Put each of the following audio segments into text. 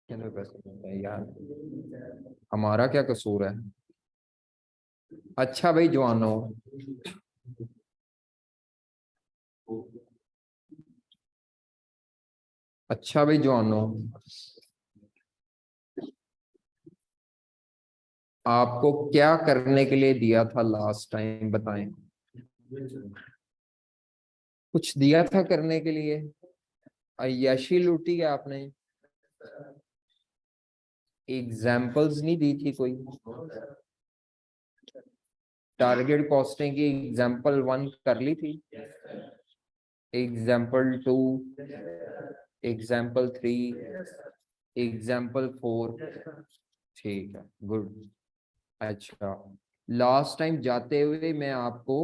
कितने पैसे मिलते हैं यार, हमारा क्या कसूर है। अच्छा भाई जवानो, अच्छा भाई जवानो, आपको क्या करने के लिए दिया था लास्ट टाइम, बताएं। कुछ दिया था करने के लिए, अय्याशी लूटी है आपने। एग्जाम्पल्स नहीं दी थी कोई। टारगेट कॉस्टिंग की एग्जाम्पल 1 कर ली थी, एग्जाम्पल 2, एग्जाम्पल 3, एग्जाम्पल 4। ठीक है, गुड। अच्छा, लास्ट टाइम जाते हुए मैं आपको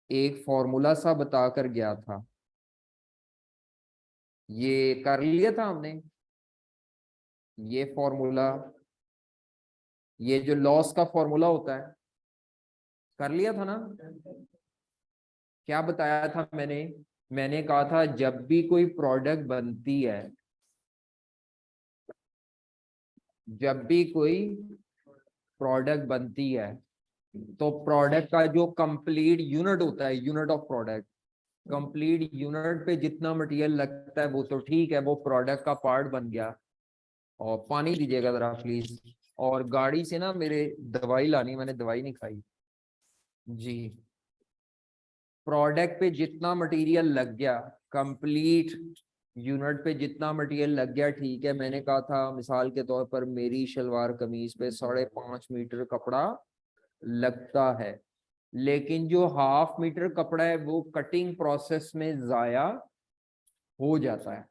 एक फॉर्मूला सा बताकर गया था, ये कर लिया था हमने। ये फॉर्मूला, ये जो लॉस का फॉर्मूला होता है, कर लिया था ना। क्या बताया था मैंने? मैंने कहा था जब भी कोई प्रोडक्ट बनती है, जब भी कोई प्रोडक्ट बनती है, तो प्रोडक्ट का जो कंप्लीट यूनिट होता है, unit of product, complete unit पे जितना मटेरियल लगता है वो तो ठीक है, वो प्रोडक्ट का पार्ट बन गया। और पानी दीजिएगा जरा प्लीज। और गाड़ी से ना मेरे दवाई लानी, मैंने दवाई नहीं खाई जी। प्रोडक्ट पे जितना मटेरियल लग गया, कंप्लीट यूनिट पे जितना मटेरियल लग गया, ठीक है। मैंने कहा था मिसाल के तौर पर मेरी शलवार कमीज पे 5.5 मीटर कपड़ा लगता है, लेकिन जो 1/2 मीटर कपड़ा है वो कटिंग प्रोसेस में जाया हो जाता है।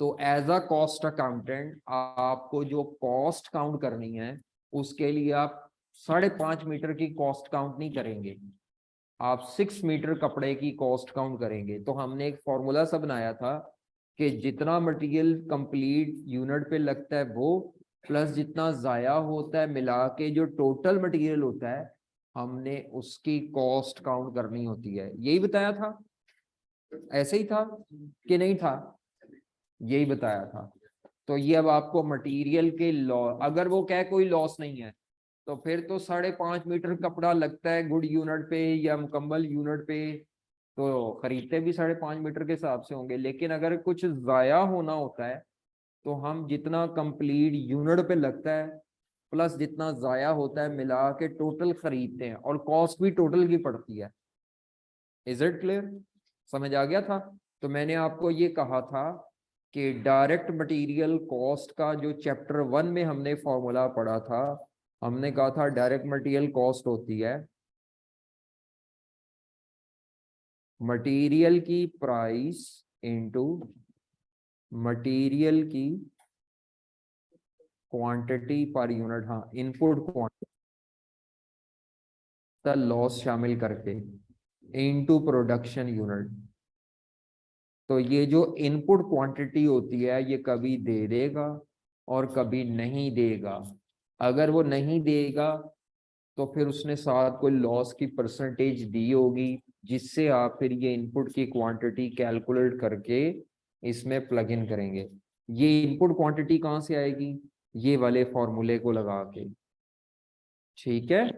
तो एज अ कॉस्ट अकाउंटेंट आपको जो कॉस्ट काउंट करनी है, उसके लिए आप 5.5 मीटर की कॉस्ट काउंट नहीं करेंगे, आप 6 मीटर कपड़े की कॉस्ट काउंट करेंगे। तो हमने एक फॉर्मूला सा बनाया था कि जितना मटेरियल कंप्लीट यूनिट पे लगता है वो, प्लस जितना जाया होता है, मिला के जो टोटल मटेरियल होता है, हमने उसकी कॉस्ट काउंट करनी होती है। यही बताया था, ऐसे ही था कि नहीं था? यही बताया था। तो ये अब आपको मटेरियल के लॉ, अगर वो क्या कोई लॉस नहीं है, तो फिर तो 5.5 मीटर कपड़ा लगता है गुड यूनिट पे या मुकम्मल यूनिट पे, तो खरीदते भी 5.5 मीटर के हिसाब से होंगे। लेकिन अगर कुछ जाया होना होता है, तो हम जितना कंप्लीट यूनिट पे लगता है प्लस जितना जाया होता है मिला के टोटल खरीदते हैं, और कॉस्ट भी टोटल की पड़ती है। Is it clear? समझ आ गया था? तो मैंने आपको ये कहा था कि डायरेक्ट मटेरियल कॉस्ट का जो चैप्टर 1 में हमने फॉर्मूला पढ़ा था, हमने कहा था डायरेक्ट मटेरियल कॉस्ट होती है मटेरियल की प्राइस इनटू मटेरियल की क्वांटिटी पर यूनिट, हाँ, इनपुट क्वांटिटी लॉस शामिल करके इनटू प्रोडक्शन यूनिट। तो ये जो इनपुट क्वांटिटी होती है, ये कभी दे देगा और कभी नहीं देगा। अगर वो नहीं देगा तो फिर उसने साथ कोई लॉस की परसेंटेज दी होगी, जिससे आप फिर ये इनपुट की क्वांटिटी कैलकुलेट करके इसमें प्लग इन करेंगे। ये इनपुट क्वांटिटी कहाँ से आएगी? ये वाले फॉर्मूले को लगा के। ठीक है,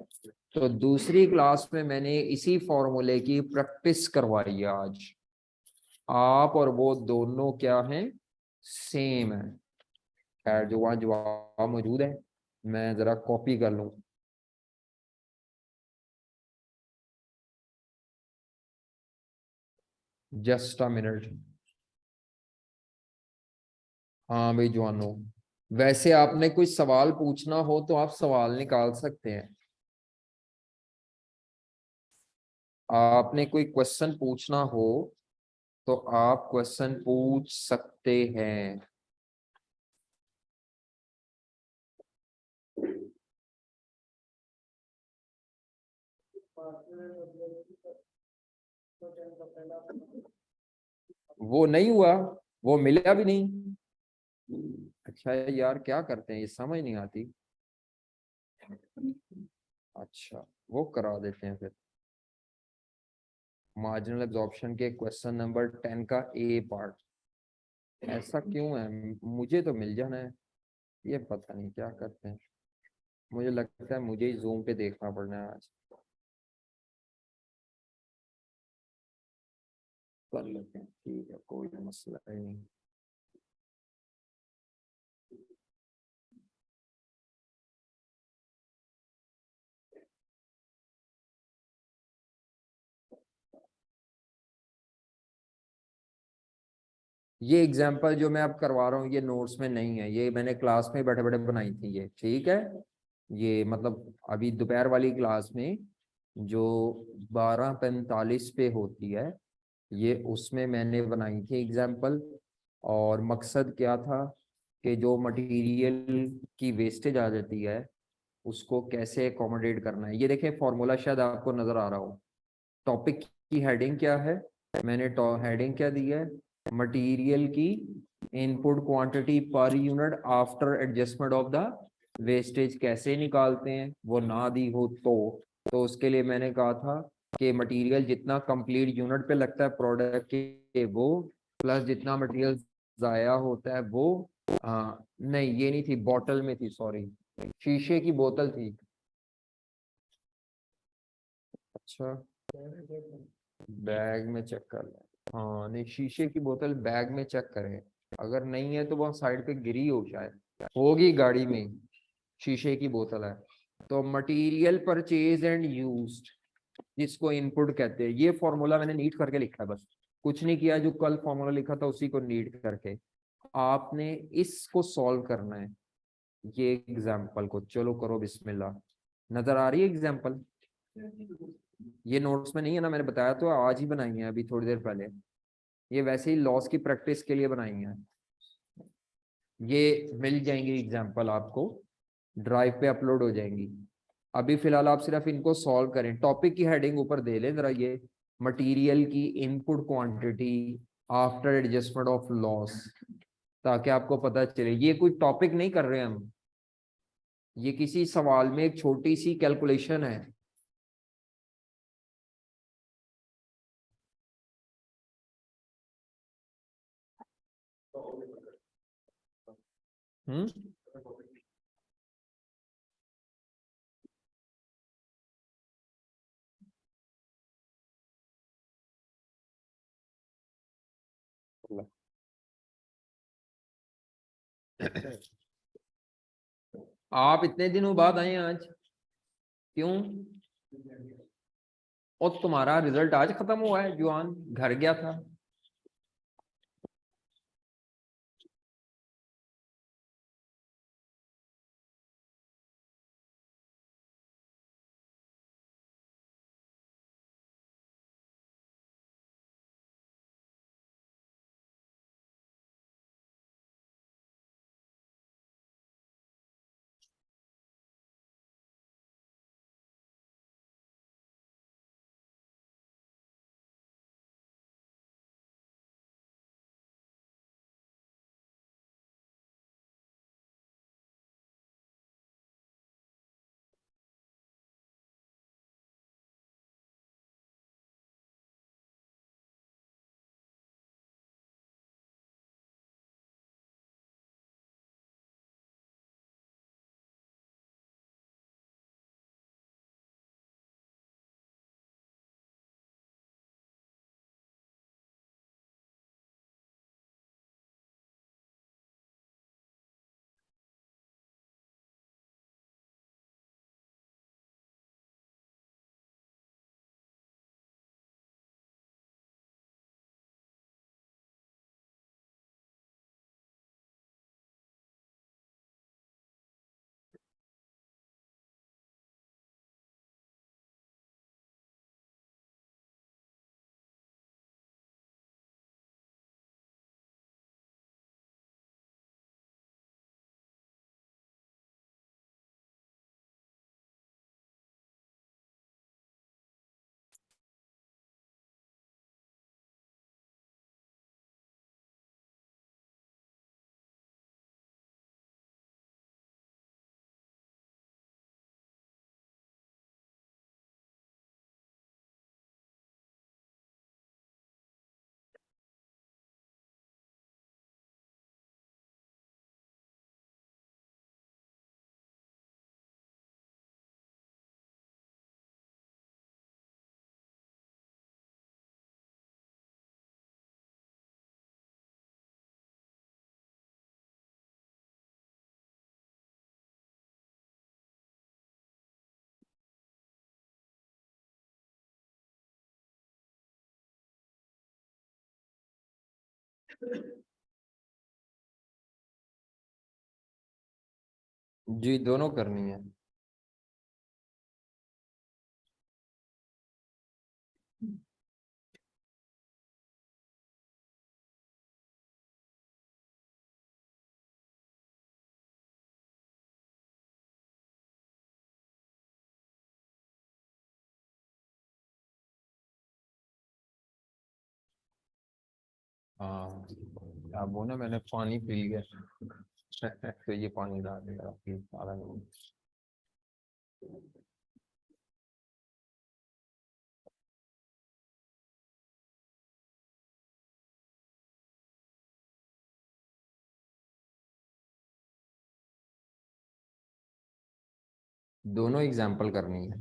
तो दूसरी क्लास में मैंने इसी फॉर्मूले की प्रैक्टिस करवाई है आज। आप और वो दोनों क्या हैं? सेम है। खैर जो वहां जवाब मौजूद है, मैं जरा कॉपी कर लूं। Just a minute. हाँ भाई जवानो, वैसे आपने कोई सवाल पूछना हो तो आप सवाल निकाल सकते हैं। आपने कोई क्वेश्चन पूछना हो तो आप क्वेश्चन पूछ सकते हैं। वो नहीं हुआ, वो मिला भी नहीं। अच्छा यार, क्या करते हैं, ये समझ नहीं आती। अच्छा, वो करा देते हैं फिर। मार्जिनल एब्जॉर्प्शन के क्वेश्चन नंबर 10 का ए पार्ट। ऐसा क्यों है? मुझे तो मिल जाना है। ये पता नहीं क्या करते हैं, मुझे लगता है मुझे ही जूम पे देखना पड़ना है आज। कर लेते हैं, ठीक है, कोई मसला नहीं। ये एग्जाम्पल जो मैं अब करवा रहा हूँ ये नोट्स में नहीं है, ये मैंने क्लास में बैठे बैठे बनाई थी ये, ठीक है। ये मतलब अभी दोपहर वाली क्लास में जो 12:45 पे होती है, ये उसमें मैंने बनाई थी एग्जाम्पल। और मकसद क्या था कि जो मटेरियल की वेस्टेज आ जाती है उसको कैसे अकोमोडेट करना है। ये देखें फॉर्मूला शायद आपको नजर आ रहा हो। टॉपिक की हेडिंग क्या है, मैंने हेडिंग क्या दी है, मटेरियल की input quantity per unit after adjustment of the wastage कैसे निकालते हैं, वो ना दी हो तो उसके लिए मैंने कहा था कि मटेरियल जितना कंप्लीट यूनिट पे लगता है प्रोडक्ट के वो, प्लस जितना मटेरियल जाया होता है वो। नहीं ये नहीं थी, बॉटल में थी, सॉरी, शीशे की बोतल थी। अच्छा, बैग में चेक कर लें। हाँ नहीं, शीशे की बोतल बैग में चेक करें, अगर नहीं है तो वो साइड पे गिरी हो, शायद होगी गाड़ी में ही। शीशे की बोतल है। तो मटेरियल परचेज एंड यूज्ड, जिसको इनपुट कहते हैं, ये फॉर्मूला मैंने नीट करके लिखा है बस, कुछ नहीं किया, जो कल फॉर्मूला लिखा था उसी को नीट करके आपने इसको सॉल्व करना है। ये एग्जाम्पल को चलो करो बिस्मिल्लाह। नजर आ रही है एग्जाम्पल? ये नोट्स में नहीं है ना, मैंने बताया तो आज ही बनाई है अभी थोड़ी देर पहले। ये वैसे ही लॉस की प्रैक्टिस के लिए बनाई है। ये मिल जाएंगी एग्जाम्पल आपको, ड्राइव पे अपलोड हो जाएंगी। अभी फिलहाल आप सिर्फ इनको सॉल्व करें, टॉपिक की हेडिंग ऊपर दे लें जरा, ये मटेरियल की input quantity after adjustment of loss, ताकि आपको पता चले ये कोई टॉपिक नहीं कर रहे हैं हम, ये किसी सवाल में एक छोटी सी कैलकुलेशन है। हम्म। आप इतने दिनों बाद आए हैं आज, क्यों? और तुम्हारा रिजल्ट आज खत्म हुआ है, जुआन घर गया था। जी दोनों करनी है। हाँ अब वो ना मैंने पानी पी लिया तो ये पानी डाल दिया आपकी सारा नहीं। दोनों एग्जाम्पल करनी है।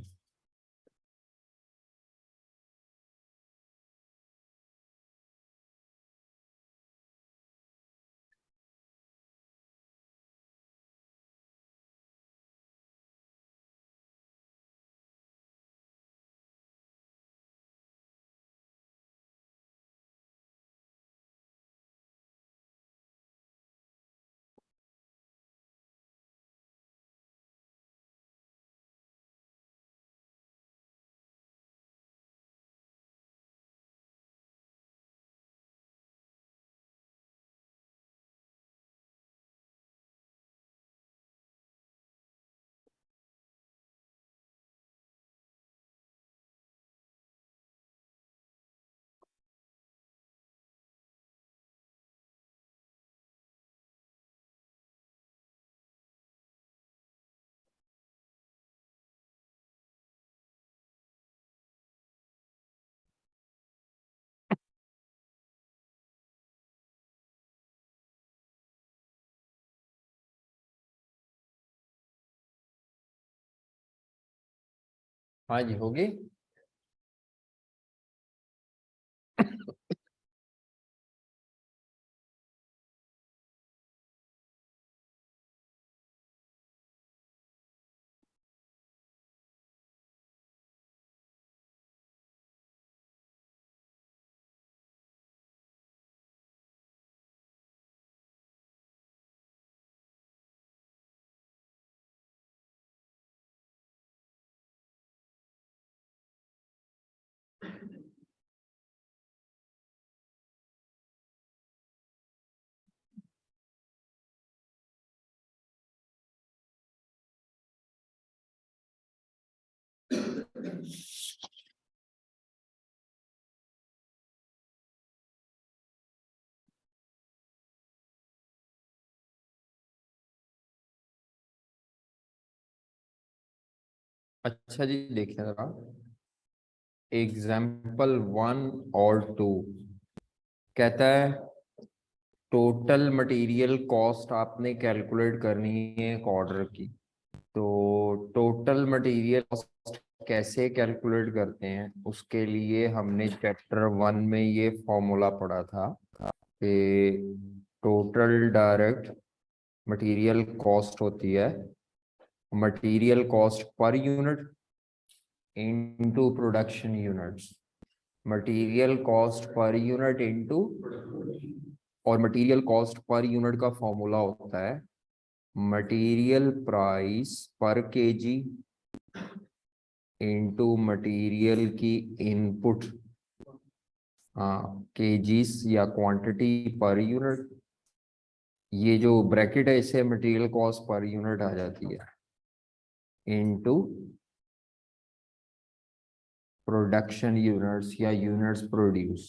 हाँ जी होगी। अच्छा जी देखिए जरा एग्जाम्पल 1 और 2 कहता है टोटल मटेरियल कॉस्ट आपने कैलकुलेट करनी है एक ऑर्डर की। तो टोटल मटेरियल कॉस्ट कैसे कैलकुलेट करते हैं उसके लिए हमने चैप्टर 1 में ये फॉर्मूला पढ़ा था कि टोटल डायरेक्ट मटेरियल कॉस्ट होती है material cost per unit into production units. Material cost per unit into और मटेरियल कॉस्ट पर यूनिट का फॉर्मूला होता है मटेरियल प्राइस पर केजी इनटू मटेरियल की इनपुट केजीस या क्वांटिटी पर यूनिट। ये जो ब्रैकेट है इससे मटेरियल कॉस्ट पर यूनिट आ जाती है इनटू प्रोडक्शन यूनिट्स या यूनिट्स प्रोड्यूस।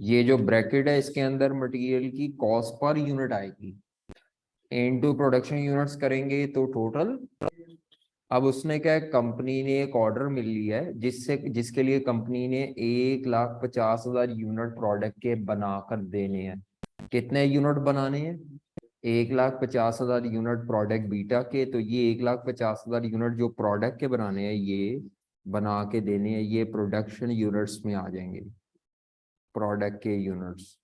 ये जो ब्रैकेट है इसके अंदर मटेरियल की कॉस्ट पर यूनिट आएगी इनटू प्रोडक्शन यूनिट्स करेंगे तो टोटल। अब उसने क्या है कंपनी ने एक ऑर्डर मिल लिया है जिसके लिए कंपनी ने 1,50,000 यूनिट प्रोडक्ट के बनाकर देने हैं। कितने यूनिट बनाने हैं 1,50,000 यूनिट प्रोडक्ट बीटा के। तो ये 1,50,000 यूनिट जो प्रोडक्ट के बनाने हैं ये बना के देने हैं ये प्रोडक्शन यूनिट्स में आ जाएंगे प्रोडक्ट के यूनिट्स।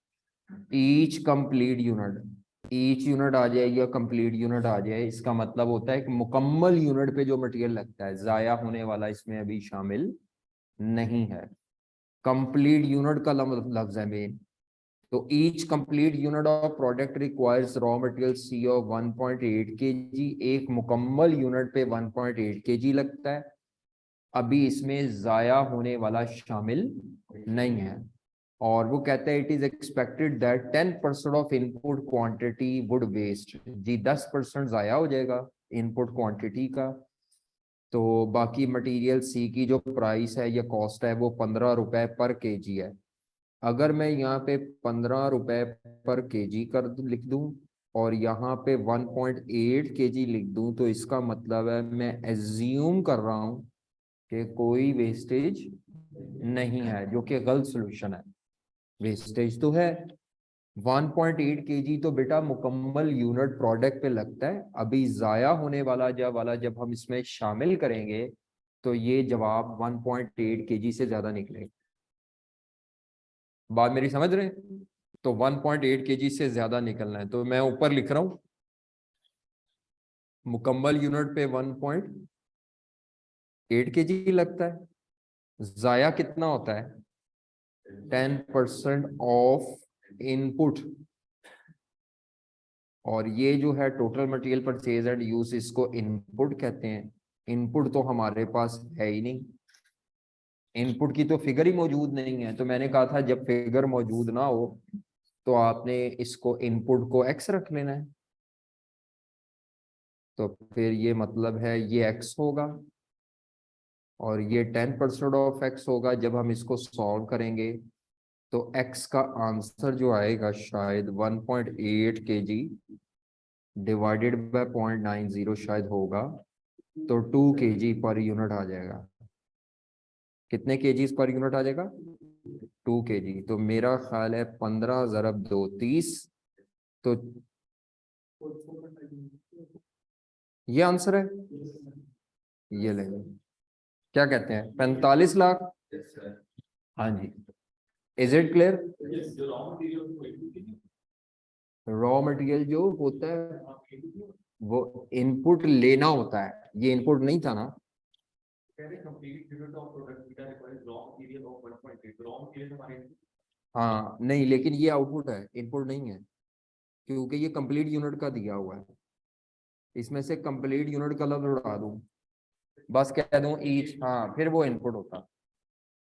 ईच यूनिट आ जाए या कंप्लीट यूनिट आ जाए इसका मतलब होता है कि मुकम्मल यूनिट पे जो मटेरियल लगता है जाया होने वाला इसमें अभी शामिल नहीं है। कंप्लीट यूनिट का लफ्ज है मेन। तो each complete unit of product requires raw material C of 1.8 kg। एक मुकम्मल यूनिट पे 1.8 kg लगता है। अभी इसमें जाया होने वाला शामिल नहीं है। और वो कहते हैं it is expected that 10% of input quantity would waste. जी 10% जाया हो जाएगा इनपुट क्वांटिटी का। तो बाकी मटेरियल सी की जो प्राइस है या कॉस्ट है वो 15 रुपए पर केजी है। अगर मैं यहाँ पे 15 रुपए पर केजी कर लिख दूं और यहाँ पे 1.8 kg लिख दूं, तो इसका मतलब है मैं एज्यूम कर रहा हूँ कि कोई वेस्टेज नहीं है, जो कि गलत सोल्यूशन है। वेस्टेज तो है। 1.8 kg तो बेटा मुकम्मल यूनिट प्रोडक्ट पे लगता है। अभी जाया होने वाला जब हम इसमें शामिल करेंगे तो ये जवाब 1.8 kg से ज्यादा निकलेगा। बात मेरी समझ रहे हैं? तो 1.8 kg से ज्यादा निकलना है। तो मैं ऊपर लिख रहा हूं मुकम्मल यूनिट पे 1.8 kg लगता है। जाया कितना होता है? 10% ऑफ इनपुट। और ये जो है total material purchase and use, इसको इनपुट कहते हैं। इनपुट तो हमारे पास है ही नहीं, इनपुट की तो फिगर ही मौजूद नहीं है। तो मैंने कहा था जब फिगर मौजूद ना हो तो आपने इसको इनपुट को एक्स रख लेना है। तो फिर ये मतलब है ये एक्स होगा और ये 10% ऑफ एक्स होगा। जब हम इसको सॉल्व करेंगे तो एक्स का आंसर जो आएगा शायद 1.8 kg डिवाइडेड बाय 0.90 शायद होगा। तो 2 kg पर यूनिट आ जाएगा। कितने केजीज पर यूनिट आ जाएगा? 2 kg। तो मेरा ख्याल है 15 ज़रब 2 30। तो ये आंसर है। ये ले, क्या कहते हैं, 45 लाख। हाँ जी। Is it clear? Raw material जो होता है वो इनपुट लेना होता है, ये इनपुट नहीं था ना। हाँ नहीं, लेकिन ये आउटपुट है, इनपुट नहीं है, क्योंकि ये कंप्लीट यूनिट का दिया हुआ है। इसमें से कंप्लीट यूनिट का लफ्ज उड़ा दूं, बस कह दूं ईच, हाँ फिर वो इनपुट होता।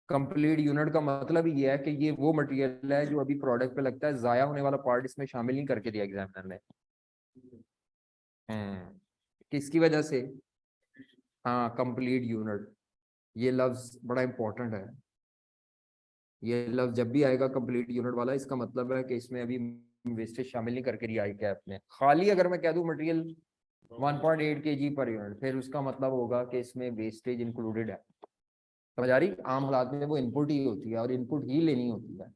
कंप्लीट यूनिट का मतलब ये है कि ये वो मटेरियल है जो अभी प्रोडक्ट पे लगता है, जाया होने वाला पार्ट इसमें शामिल नहीं करके दिया एग्जामिनर ने। किसकी वजह से? हाँ कंप्लीट यूनिट, ये लफ्ज बड़ा इंपॉर्टेंट है। ये लफ्ज जब भी आएगा कंप्लीट यूनिट वाला, इसका मतलब है कि इसमें अभी वेस्टेज शामिल नहीं करके दिया है कैप में। खाली अगर मैं कह दूं मटेरियल 1.8 kg पर यूनिट, फिर उसका मतलब होगा कि इसमें वेस्टेज इंक्लूडेड है। समझ आ रही? आम हालात में वो इनपुट ही होती है और इनपुट ही लेनी होती है।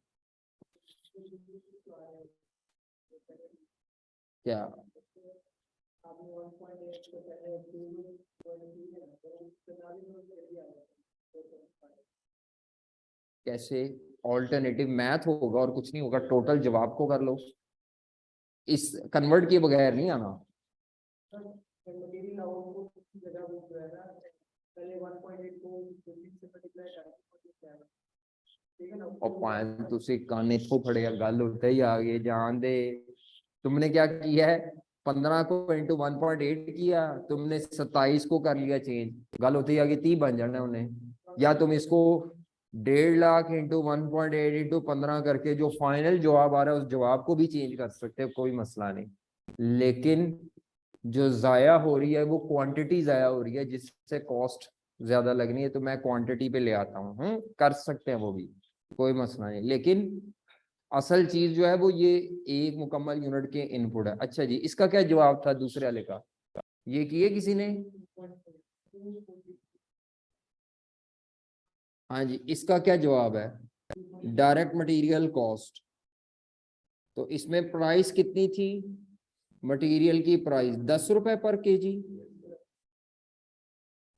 क्या? कैसे? ऑल्टरनेटिव मैथ होगा और कुछ नहीं होगा, टोटल जवाब को कर लो, इस कन्वर्ट किए बगैर नहीं आना। और पॉइंट तुसी काने तो फड़ेगा, गल उत्ते ही आ गई जान दे। तुमने क्या किया है? 15 को इंटू 1.8 किया, तुमने 27 को कर लिया चेंज, गल उत्ते ही आ गई 30 बन जाना उन्हें। या तुम इसको 1.5 लाख इंटू 1.8 इंटू 15 करके जो फाइनल जवाब आ रहा है उस जवाब को भी चेंज कर सकते हो, कोई मसला नहीं। लेकिन जो जाया हो रही है वो क्वांटिटी जाया हो रही है, जिससे कॉस्ट ज्यादा लगनी है, तो मैं क्वांटिटी पे ले आता हूँ। कर सकते हैं वो भी, कोई मसला नहीं। लेकिन असल चीज जो है वो ये एक मुकम्मल यूनिट के इनपुट है। अच्छा जी, इसका क्या जवाब था दूसरे वाले का? ये किए किसी ने? हाँ जी, इसका क्या जवाब है? Direct material cost. तो इसमें प्राइस कितनी थी? मटेरियल की प्राइस 10 रुपए पर केजी,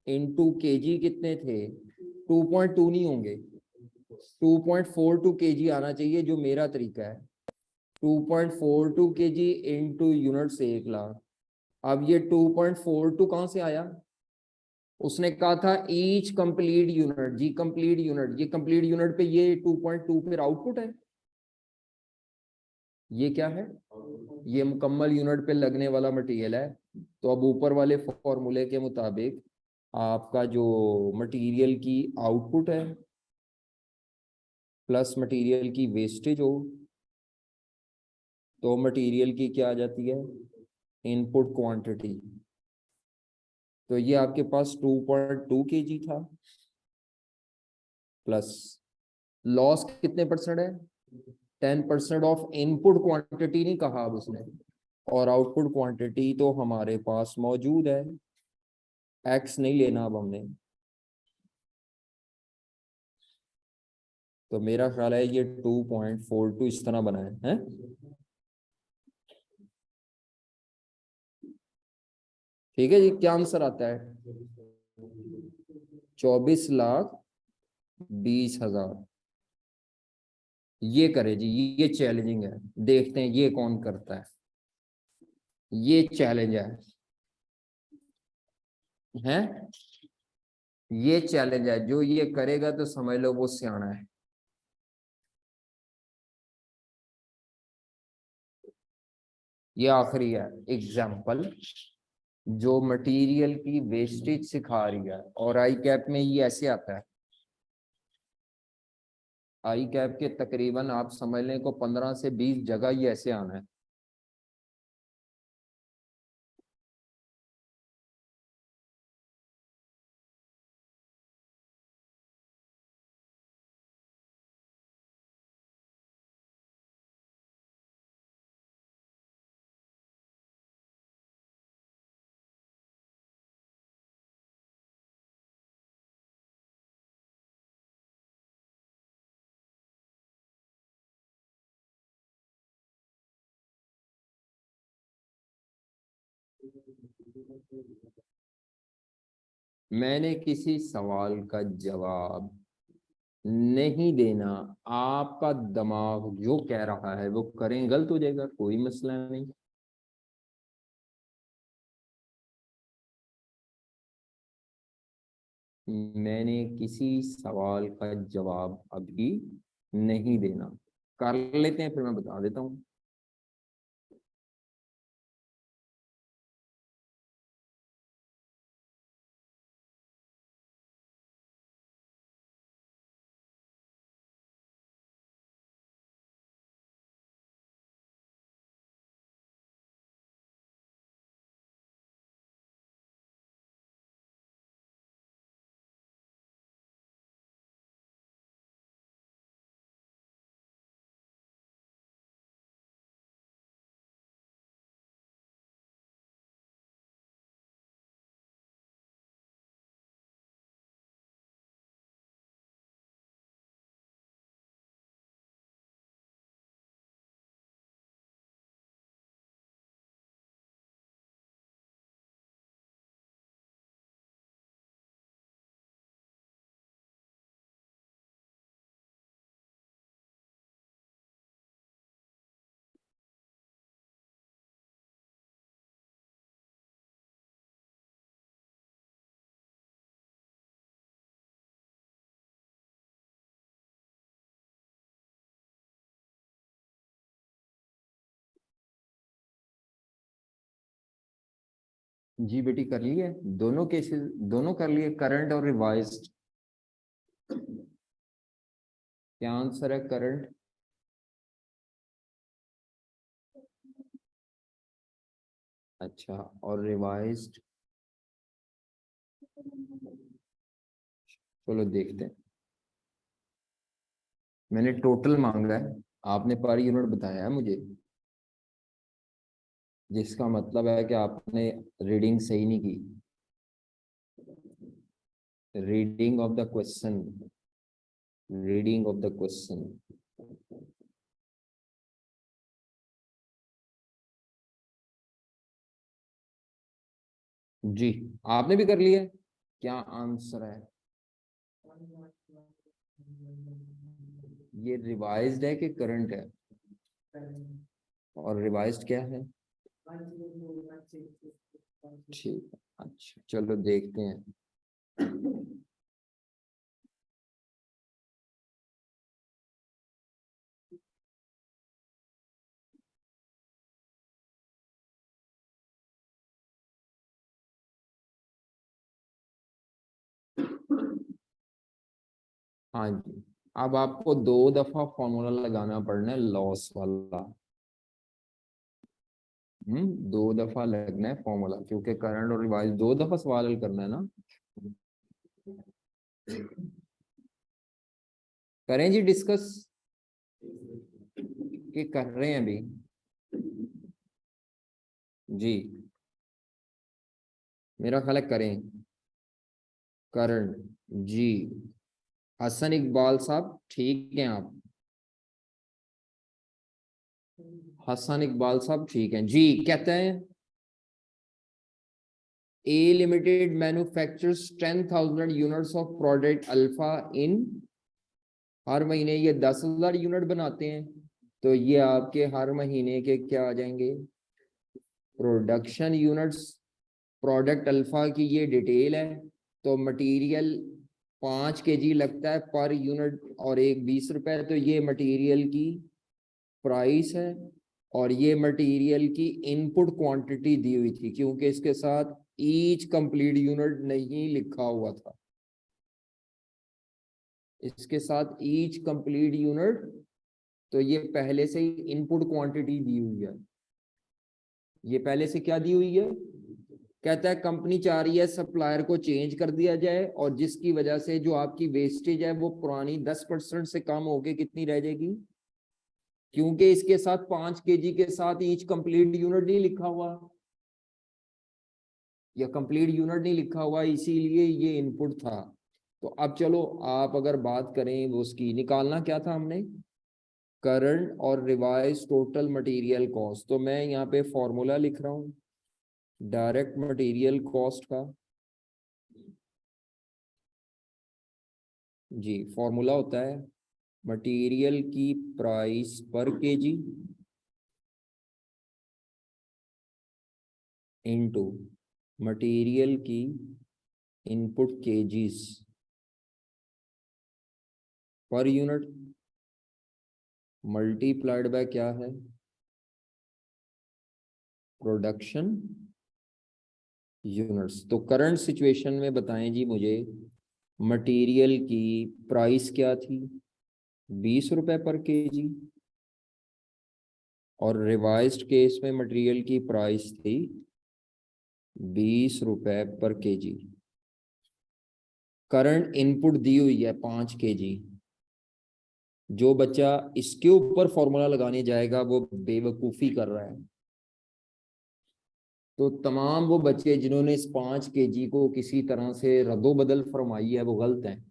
इनटू केजी कितने थे? 2.2 नहीं होंगे, 2.42 kg आना चाहिए, जो मेरा तरीका है। 2.42 kg इंटू यूनिट से 1 लाख। अब ये 2.42 कहाँ से आया? उसने कहा था ईच कंप्लीट यूनिट, जी कंप्लीट यूनिट, ये कंप्लीट यूनिट पे ये 2.2 फिर आउटपुट है। ये क्या है, ये मुकम्मल यूनिट पे लगने वाला मटेरियल है। तो अब ऊपर वाले फॉर्मूले के मुताबिक आपका जो मटेरियल की आउटपुट है प्लस मटेरियल की वेस्टेज हो, तो मटेरियल की क्या आ जाती है, इनपुट क्वांटिटी। तो ये आपके पास 2.2 kg था, प्लस लॉस कितने परसेंट है, 10% ऑफ इनपुट क्वांटिटी नहीं कहा अब उसने, और आउटपुट क्वांटिटी तो हमारे पास मौजूद है, एक्स नहीं लेना अब हमने। तो मेरा ख्याल है ये 2.42 इस तरह बना है? ठीक है जी, क्या आंसर आता है, 24,20,000। ये करे जी, ये चैलेंजिंग है, देखते हैं ये कौन करता है। ये चैलेंज है ये चैलेंज है, जो ये करेगा तो समझ लो वो सियाना है। ये आखिरी है एग्जाम्पल जो मटेरियल की वेस्टेज सिखा रही है, और आई कैप में ये ऐसे आता है। आई कैप के तकरीबन आप समझ लें को 15 से 20 जगह ये ऐसे आना है। मैंने किसी सवाल का जवाब नहीं देना, आपका दिमाग जो कह रहा है वो करें, गलत हो जाएगा, कोई मसला नहीं। मैंने किसी सवाल का जवाब अभी नहीं देना, कर लेते हैं फिर मैं बता देता हूँ। जी बेटी कर लिए दोनों केसेस, दोनों कर लिए, करंट और रिवाइज्ड। क्या आंसर है, करंट। अच्छा, और रिवाइज्ड, चलो देखते हैं। मैंने टोटल मांगा है, आपने पर यूनिट बताया है मुझे, जिसका मतलब है कि आपने रीडिंग सही नहीं की। Reading of the question, reading of the question. जी, आपने भी कर लिया है। क्या आंसर है, ये रिवाइज्ड है कि करंट है, और रिवाइज्ड क्या है, ठीक है। अच्छा चलो देखते हैं। हाँ जी, अब आपको 2 दफा फॉर्मूला लगाना पड़ना है लॉस वाला। 2 दफा लगना है फॉर्मूला, क्योंकि करंट और रिवाइज 2 दफा सवाल हल करना है ना। करें जी डिस्कस, कि कर रहे हैं अभी? जी, मेरा ख्याल है करें। करण जी, हसन इकबाल साहब ठीक हैं आप? हसन इकबाल साहब ठीक हैं जी। कहते हैं A limited manufactures 10,000 units of product alpha in, हर महीने ये 10,000 यूनिट बनाते हैं, तो ये आपके हर महीने के क्या आ जाएंगे? Production units. प्रोडक्ट अल्फा की ये डिटेल है, तो मटेरियल 5 kg लगता है पर यूनिट और एक 20 रुपए, तो ये मटेरियल की प्राइस है। और ये मटेरियल की इनपुट क्वांटिटी दी हुई थी, क्योंकि इसके साथ ईच कंप्लीट यूनिट नहीं लिखा हुआ था। इसके साथ ईच कंप्लीट यूनिट, तो ये पहले से ही इनपुट क्वांटिटी दी हुई है। ये पहले से क्या दी हुई है? कहता है कंपनी चाह रही है सप्लायर को चेंज कर दिया जाए, और जिसकी वजह से जो आपकी वेस्टेज है वो पुरानी 10% से कम होके कितनी रह जाएगी? क्योंकि इसके साथ 5 kg के साथ ईच कंप्लीट यूनिट नहीं लिखा हुआ, या कंप्लीट यूनिट नहीं लिखा हुआ, इसीलिए ये इनपुट था। तो अब चलो, आप अगर बात करें वो उसकी, निकालना क्या था हमने? करंट और रिवाइज टोटल मटेरियल कॉस्ट। तो मैं यहाँ पे फॉर्मूला लिख रहा हूँ डायरेक्ट मटेरियल कॉस्ट का। जी, फॉर्मूला होता है मटेरियल की प्राइस पर केजी इनटू मटेरियल की input kgs per unit, multiplied by क्या है? Production units. तो करंट सिचुएशन में बताएं जी मुझे, मटेरियल की प्राइस क्या थी? 20 रुपए पर केजी। और रिवाइज्ड केस में मटेरियल की प्राइस थी 20 रुपए पर केजी। करंट इनपुट दी हुई है 5 kg। जो बच्चा इसके ऊपर फॉर्मूला लगाने जाएगा वो बेवकूफी कर रहा है। तो तमाम वो बच्चे जिन्होंने इस 5 kg को किसी तरह से रद्दोबदल फरमाई है वो गलत है।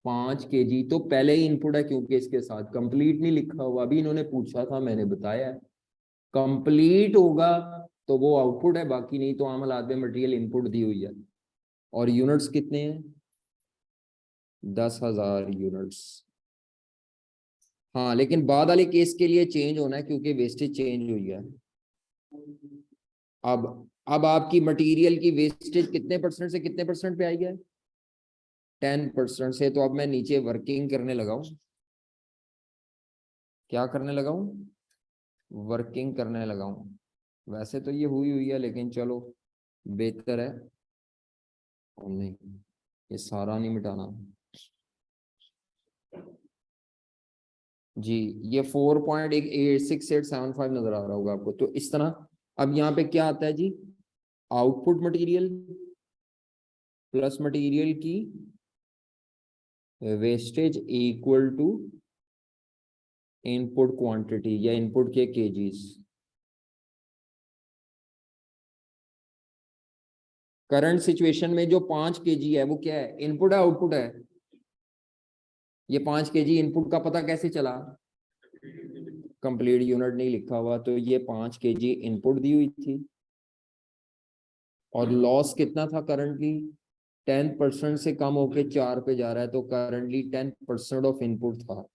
5 kg तो पहले ही इनपुट है, क्योंकि इसके साथ कंप्लीट नहीं लिखा हुआ। अभी इन्होंने पूछा था, मैंने बताया कंप्लीट होगा तो वो आउटपुट है, बाकी नहीं तो आम हालात में मटेरियल इनपुट दी हुई है। और यूनिट्स कितने हैं? 10,000 यूनिट्स। हाँ, लेकिन बाद वाले केस के लिए चेंज होना है, क्योंकि वेस्टेज चेंज हुई है। अब अब आपकी मटेरियल की वेस्टेज कितने परसेंट से कितने परसेंट पे आई है? 10% से। तो अब मैं नीचे वर्किंग करने लगाऊं, क्या करने लगाऊं? वर्किंग करने लगाऊं। वैसे तो ये हुई हुई है, लेकिन चलो बेहतर है। और नहीं, ये सारा नहीं मिटाना जी। ये 4.686875 नजर आ रहा होगा आपको, तो इस तरह। अब यहाँ पे क्या आता है जी? आउटपुट मटेरियल प्लस मटेरियल की wastage equal to input quantity या इनपुट के केजीज। करंट सिचुएशन में जो 5 kg है वो क्या है? इनपुट है आउटपुट है? ये 5 kg इनपुट का पता कैसे चला? कंप्लीट यूनिट नहीं लिखा हुआ, तो ये 5 kg इनपुट दी हुई थी। और लॉस कितना था करंटली? 10% से कम होके 4 पे जा रहा है, तो करंटली 10% ऑफ इनपुट था,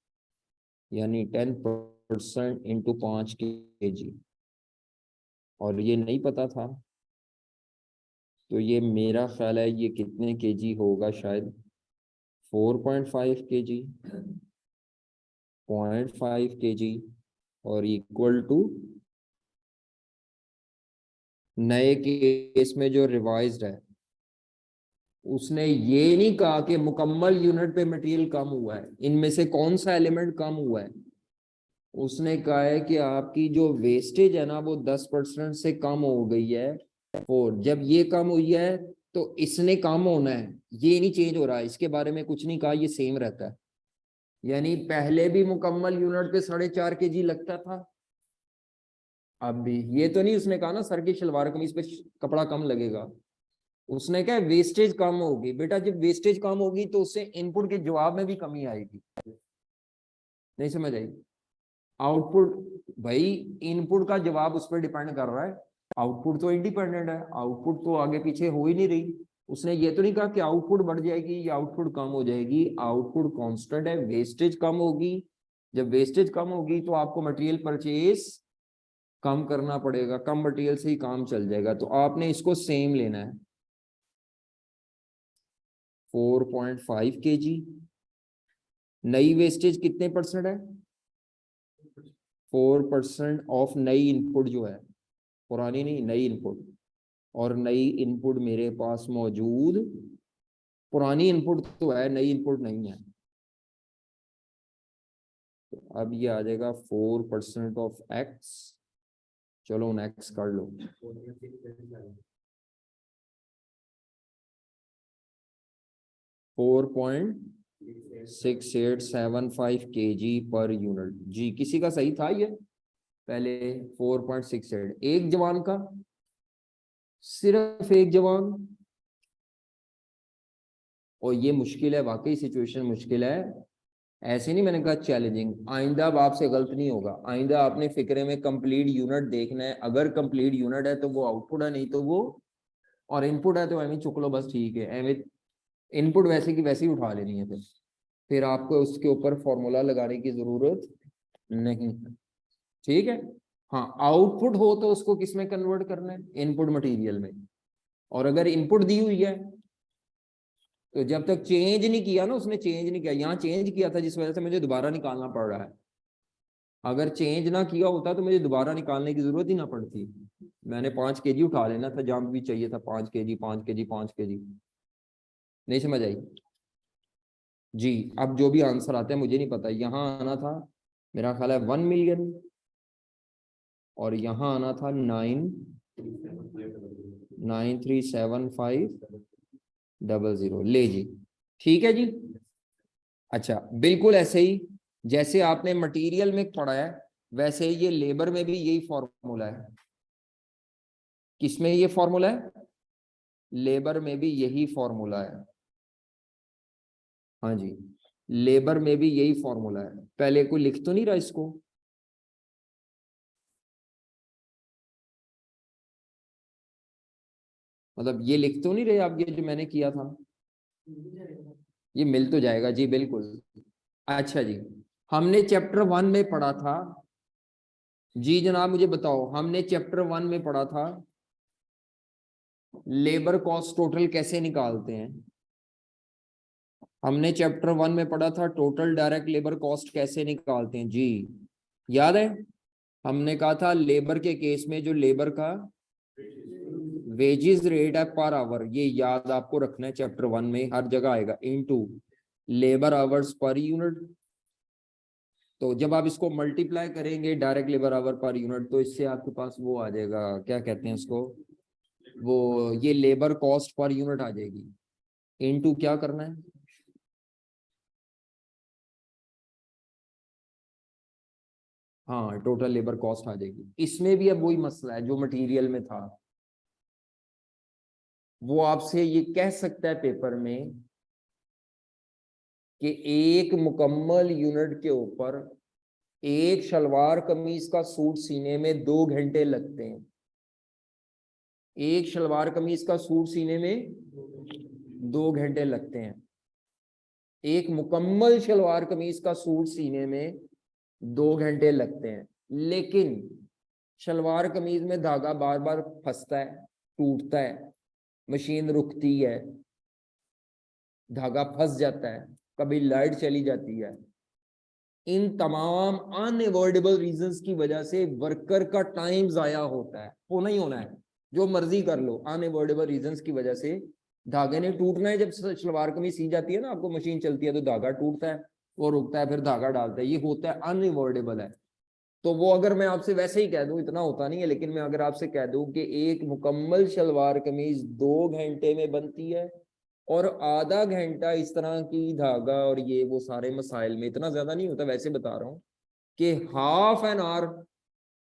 यानी 10% इंटू 5 kg। और ये नहीं पता था, तो ये मेरा ख्याल है ये कितने केजी होगा? शायद 4.5 kg, 0.5 kg, और इक्वल टू नए केस में जो रिवाइज्ड है उसने ये नहीं कहा कि मुकम्मल यूनिट पे मटेरियल कम हुआ है, इनमें से कौन सा एलिमेंट कम हुआ है। उसने कहा है कि आपकी जो वेस्टेज है ना वो 10% से कम हो गई है। और जब ये कम हुई है तो इसने कम होना है, ये नहीं चेंज हो रहा है, इसके बारे में कुछ नहीं कहा, ये सेम रहता है। यानी पहले भी मुकम्मल यूनिट पे 4.5 kg लगता था, अब भी। ये तो नहीं उसने कहा ना सर की शलवार कमीज पे कपड़ा कम लगेगा, उसने कहा वेस्टेज कम होगी। बेटा जब वेस्टेज कम होगी तो उससे इनपुट के जवाब में भी कमी आएगी। नहीं समझ आई? आउटपुट, भाई इनपुट का जवाब उस पर डिपेंड कर रहा है, आउटपुट तो इंडिपेंडेंट है, आउटपुट तो आगे पीछे हो ही नहीं रही। उसने ये तो नहीं कहा कि आउटपुट बढ़ जाएगी या आउटपुट कम हो जाएगी, आउटपुट कांस्टेंट है, वेस्टेज कम होगी। जब वेस्टेज कम होगी तो आपको मटेरियल परचेज कम करना पड़ेगा, कम मटेरियल से ही काम चल जाएगा, तो आपने इसको सेम लेना है। 4.5 kg। नई वेस्टेज कितने परसेंट है? 4% ऑफ नई इनपुट जो है, पुरानी नहीं नई इनपुट। और नई इनपुट मेरे पास मौजूद, पुरानी इनपुट तो है, नई इनपुट नहीं है। तो अब ये आ जाएगा 4% ऑफ एक्स। चलो एक्स कर लो। 4.6875 kg पर यूनिट। जी किसी का सही था ये पहले? 4.68 एक जवान का, सिर्फ एक जवान। और ये मुश्किल है, वाकई सिचुएशन मुश्किल है। ऐसे नहीं मैंने कहा चैलेंजिंग, आइंदा अब आपसे गलत नहीं होगा, आइंदा आपने फिक्रे में कंप्लीट यूनिट देखना है, अगर कंप्लीट यूनिट है तो वो आउटपुट है, नहीं तो वो, और इनपुट है तो एवं चुक लो बस, ठीक है एवं इनपुट वैसे की वैसे ही उठा लेनी है। फिर आपको उसके ऊपर फॉर्मूला लगाने की जरूरत नहीं है, ठीक है। हाँ आउटपुट हो तो उसको किस में कन्वर्ट करना है? इनपुट मटेरियल में। और अगर इनपुट दी हुई है तो जब तक चेंज नहीं किया ना, उसने चेंज नहीं किया, यहाँ चेंज किया था जिस वजह से मुझे दोबारा निकालना पड़ रहा है। अगर चेंज ना किया होता तो मुझे दोबारा निकालने की जरूरत ही ना पड़ती, मैंने 5 kg उठा लेना था जहां भी चाहिए था, 5 kg 5 kg 5 kg। नहीं समझ आई? जी अब जो भी आंसर आता है मुझे नहीं पता, यहाँ आना था मेरा ख्याल है 1 मिलियन, और यहाँ आना था 9937500। ले जी, ठीक है जी। अच्छा बिल्कुल ऐसे ही जैसे आपने मटेरियल में पढ़ा है, वैसे ही ये लेबर में भी यही फॉर्मूला है। किसमें ये फॉर्मूला है? लेबर में भी यही फॉर्मूला है। हाँ जी, लेबर में भी यही फॉर्मूला है। पहले कोई लिख तो नहीं रहा इसको? मतलब ये लिख तो नहीं रहे आप, ये जो मैंने किया था ये मिल तो जाएगा जी बिल्कुल। अच्छा जी, हमने चैप्टर 1 में पढ़ा था। जी जनाब मुझे बताओ, हमने चैप्टर 1 में पढ़ा था लेबर कॉस्ट टोटल कैसे निकालते हैं। हमने चैप्टर 1 में पढ़ा था टोटल डायरेक्ट लेबर कॉस्ट कैसे निकालते हैं जी, याद है? हमने कहा था लेबर के केस में जो लेबर का वेजेस रेट है पर आवर, ये याद आपको रखना है, चैप्टर 1 में हर जगह आएगा, into labour hours per unit. तो जब आप इसको मल्टीप्लाई करेंगे direct labour our per unit, तो इससे आपके पास वो आ जाएगा, क्या कहते हैं उसको, वो ये लेबर कॉस्ट पर यूनिट आ जाएगी। इनटू क्या करना है? हाँ टोटल लेबर कॉस्ट आ जाएगी। इसमें भी अब वही मसला है जो मटेरियल में था, वो आपसे ये कह सकता है पेपर में कि एक मुकम्मल यूनिट के ऊपर एक शलवार कमीज का सूट सीने में 2 घंटे लगते हैं। एक शलवार कमीज का सूट सीने में 2 घंटे लगते हैं। एक मुकम्मल शलवार कमीज का सूट सीने में 2 घंटे लगते हैं। लेकिन शलवार कमीज में धागा बार बार फंसता है, टूटता है, मशीन रुकती है, धागा फंस जाता है, कभी लाइट चली जाती है। इन तमाम अनअवॉइडेबल रीजंस की वजह से वर्कर का टाइम जाया होता है, होना ही होना है, जो मर्जी कर लो, अनअवॉइडेबल रीजंस की वजह से धागे ने टूटना है। जब सलवार कमीज सी जाती है ना, आपको मशीन चलती है तो धागा टूटता है, वो रुकता है, फिर धागा डालता है, ये होता है, अनअवॉइडेबल है। तो वो अगर मैं आपसे वैसे ही कह दूं, इतना होता नहीं है, लेकिन मैं अगर आपसे कह दूं कि एक मुकम्मल शलवार कमीज 2 घंटे में बनती है और आधा घंटा इस तरह की धागा और ये वो सारे मसाइल में, इतना ज्यादा नहीं होता, वैसे बता रहा हूँ कि हाफ एन आवर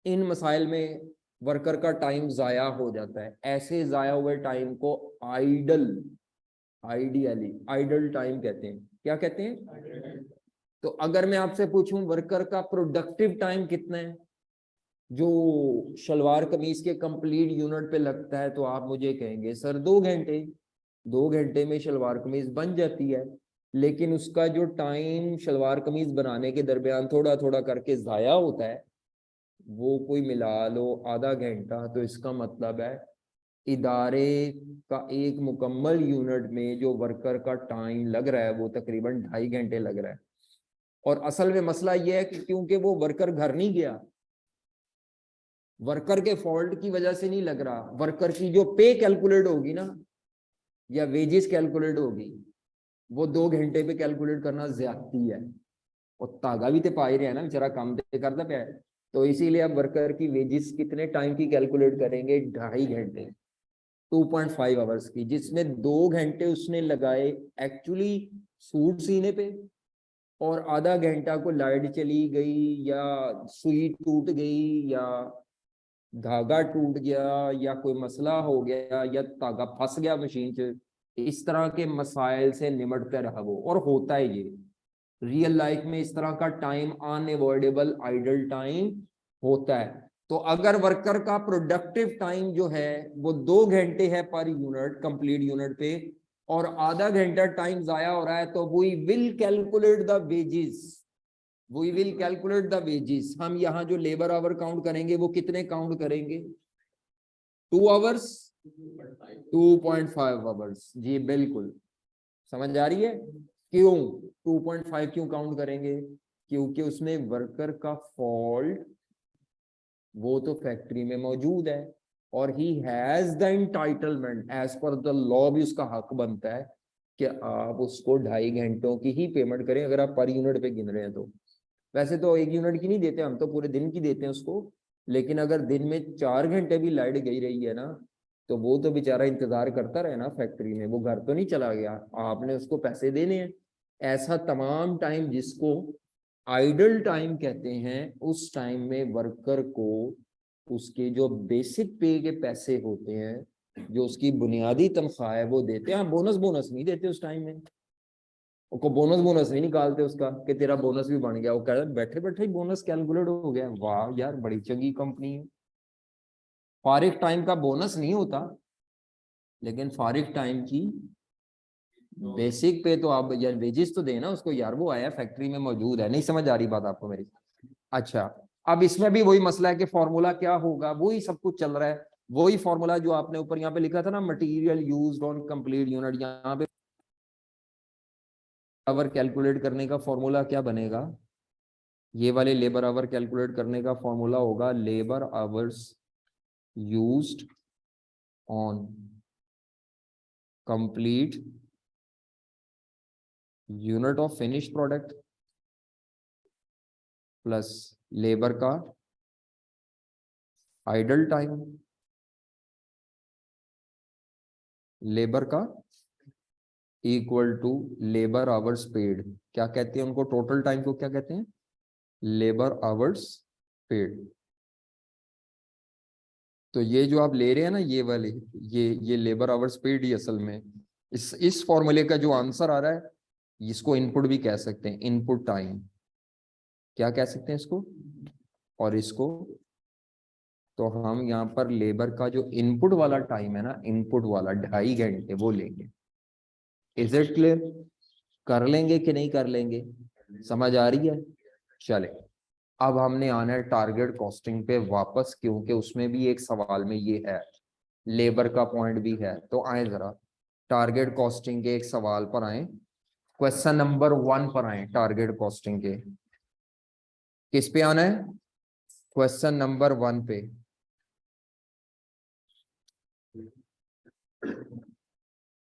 इन मसाइल में वर्कर का टाइम जाया हो जाता है। ऐसे जाया हुए टाइम को आइडल, आइडियली आइडल टाइम कहते हैं। क्या कहते हैं? तो अगर मैं आपसे पूछूं वर्कर का प्रोडक्टिव टाइम कितना है जो शलवार कमीज के कंप्लीट यूनिट पे लगता है, तो आप मुझे कहेंगे सर 2 घंटे। 2 घंटे में शलवार कमीज बन जाती है, लेकिन उसका जो टाइम शलवार कमीज बनाने के दरमियान थोड़ा थोड़ा करके जाया होता है, वो कोई मिला लो आधा घंटा। तो इसका मतलब है इदारे का एक मुकम्मल यूनिट में जो वर्कर का टाइम लग रहा है वो तकरीबन 2.5 घंटे लग रहा है। और असल में मसला यह है कि क्योंकि वो वर्कर घर नहीं गया, वर्कर के फॉल्ट की वजह से नहीं लग रहा, वर्कर की जो पे कैलकुलेट होगी ना या वेजेस कैलकुलेट होगी, वो 2 घंटे पे कैलकुलेट करना ज्यादती है। और धागा भी तो पा ही रहे हैं ना, बेचारा काम तो करता पे है। तो इसीलिए अब वर्कर की वेजेस कितने टाइम की कैलकुलेट करेंगे? 2.5 घंटे, 2.5 आवर्स की, जिसमें 2 घंटे उसने लगाए एक्चुअली सूट सीने पे, और आधा घंटा को लाइट चली गई या सुई टूट गई या धागा टूट गया या कोई मसला हो गया या धागा फंस गया मशीन च, इस तरह के मसाइल से निमटते रहा वो। और होता है ये रियल लाइफ में, इस तरह का टाइम अनअवॉइडेबल आइडल टाइम होता है। तो अगर वर्कर का प्रोडक्टिव टाइम जो है वो 2 घंटे है पर यूनिट, कंप्लीट यूनिट पे, और आधा घंटा टाइम जाया हो रहा है, तो we will calculate the wages. We will calculate the wages. हम यहाँ जो लेबर आवर काउंट करेंगे वो कितने काउंट करेंगे? 2 आवर्स, 2.5 आवर्स। जी बिल्कुल, समझ आ रही है? क्यों 2.5 क्यों काउंट करेंगे? क्योंकि उसमें वर्कर का फॉल्ट वो तो फैक्ट्री में मौजूद है, और he has the entitlement, as per the law भी उसका हक बनता है कि आप उसको 2.5 घंटों की ही पेमेंट करें, अगर आप पर यूनिट पे गिन रहे हैं तो। वैसे तो 1 यूनिट की नहीं देते हम, तो पूरे दिन की देते हैं उसको। लेकिन अगर दिन में 4 घंटे भी लाइट गई रही है ना, तो वो तो बेचारा इंतजार करता रहे ना फैक्ट्री में, वो घर तो नहीं चला गया, आपने उसको पैसे देने हैं। ऐसा तमाम टाइम जिसको आइडल टाइम कहते हैं, उस टाइम में वर्कर को उसके जो बेसिक पे के पैसे होते हैं, जो उसकी बुनियादी तनख्वाह है, वो देते हैं। बोनस बोनस नहीं देते उस टाइम में, उसको बोनस बोनस नहीं निकालते उसका कि तेरा बोनस भी बन गया। वो कह रहे बैठे बैठे ही बोनस कैलकुलेट हो गया। वाह यार, बड़ी चंगी कंपनी है। फारिग टाइम का बोनस नहीं होता, लेकिन फारिग टाइम की बेसिक पे तो आप यार वेजेस तो देना उसको यार, वो आया फैक्ट्री में मौजूद है। नहीं समझ आ रही बात आपको मेरी? अच्छा, अब इसमें भी वही मसला है कि फॉर्मूला क्या होगा, वही सब कुछ चल रहा है। वही फॉर्मूला जो आपने ऊपर यहाँ पे लिखा था ना, material used on complete unit, यहाँ पे आवर कैलकुलेट करने का फॉर्मूला क्या बनेगा? ये वाले लेबर आवर कैलकुलेट करने का फॉर्मूला होगा labour hours used on complete unit of finish product plus labour का आइडल टाइम, लेबर का equal to labour hours paid. क्या कहते हैं उनको? टोटल टाइम को क्या कहते हैं? Labour hours paid. तो ये जो आप ले रहे हैं ना, ये वाले, ये लेबर आवर्स पेड ही असल में इस फॉर्मूले का जो आंसर आ रहा है, इसको इनपुट भी कह सकते हैं, इनपुट टाइम। क्या कह सकते हैं इसको? और इसको, तो हम यहाँ पर लेबर का जो इनपुट वाला टाइम है ना, इनपुट वाला 2.5 घंटे, वो लेंगे। Is it clear? कर लेंगे कि नहीं कर लेंगे? समझ आ रही है? चले, अब हमने आना है टारगेट कॉस्टिंग पे वापस, क्योंकि उसमें भी एक सवाल में ये है, लेबर का पॉइंट भी है। तो आए जरा टारगेट कॉस्टिंग के एक सवाल पर आए, क्वेश्चन नंबर 1 पर आए टारगेट कॉस्टिंग के। किस पे आना है? क्वेश्चन नंबर 1 पे।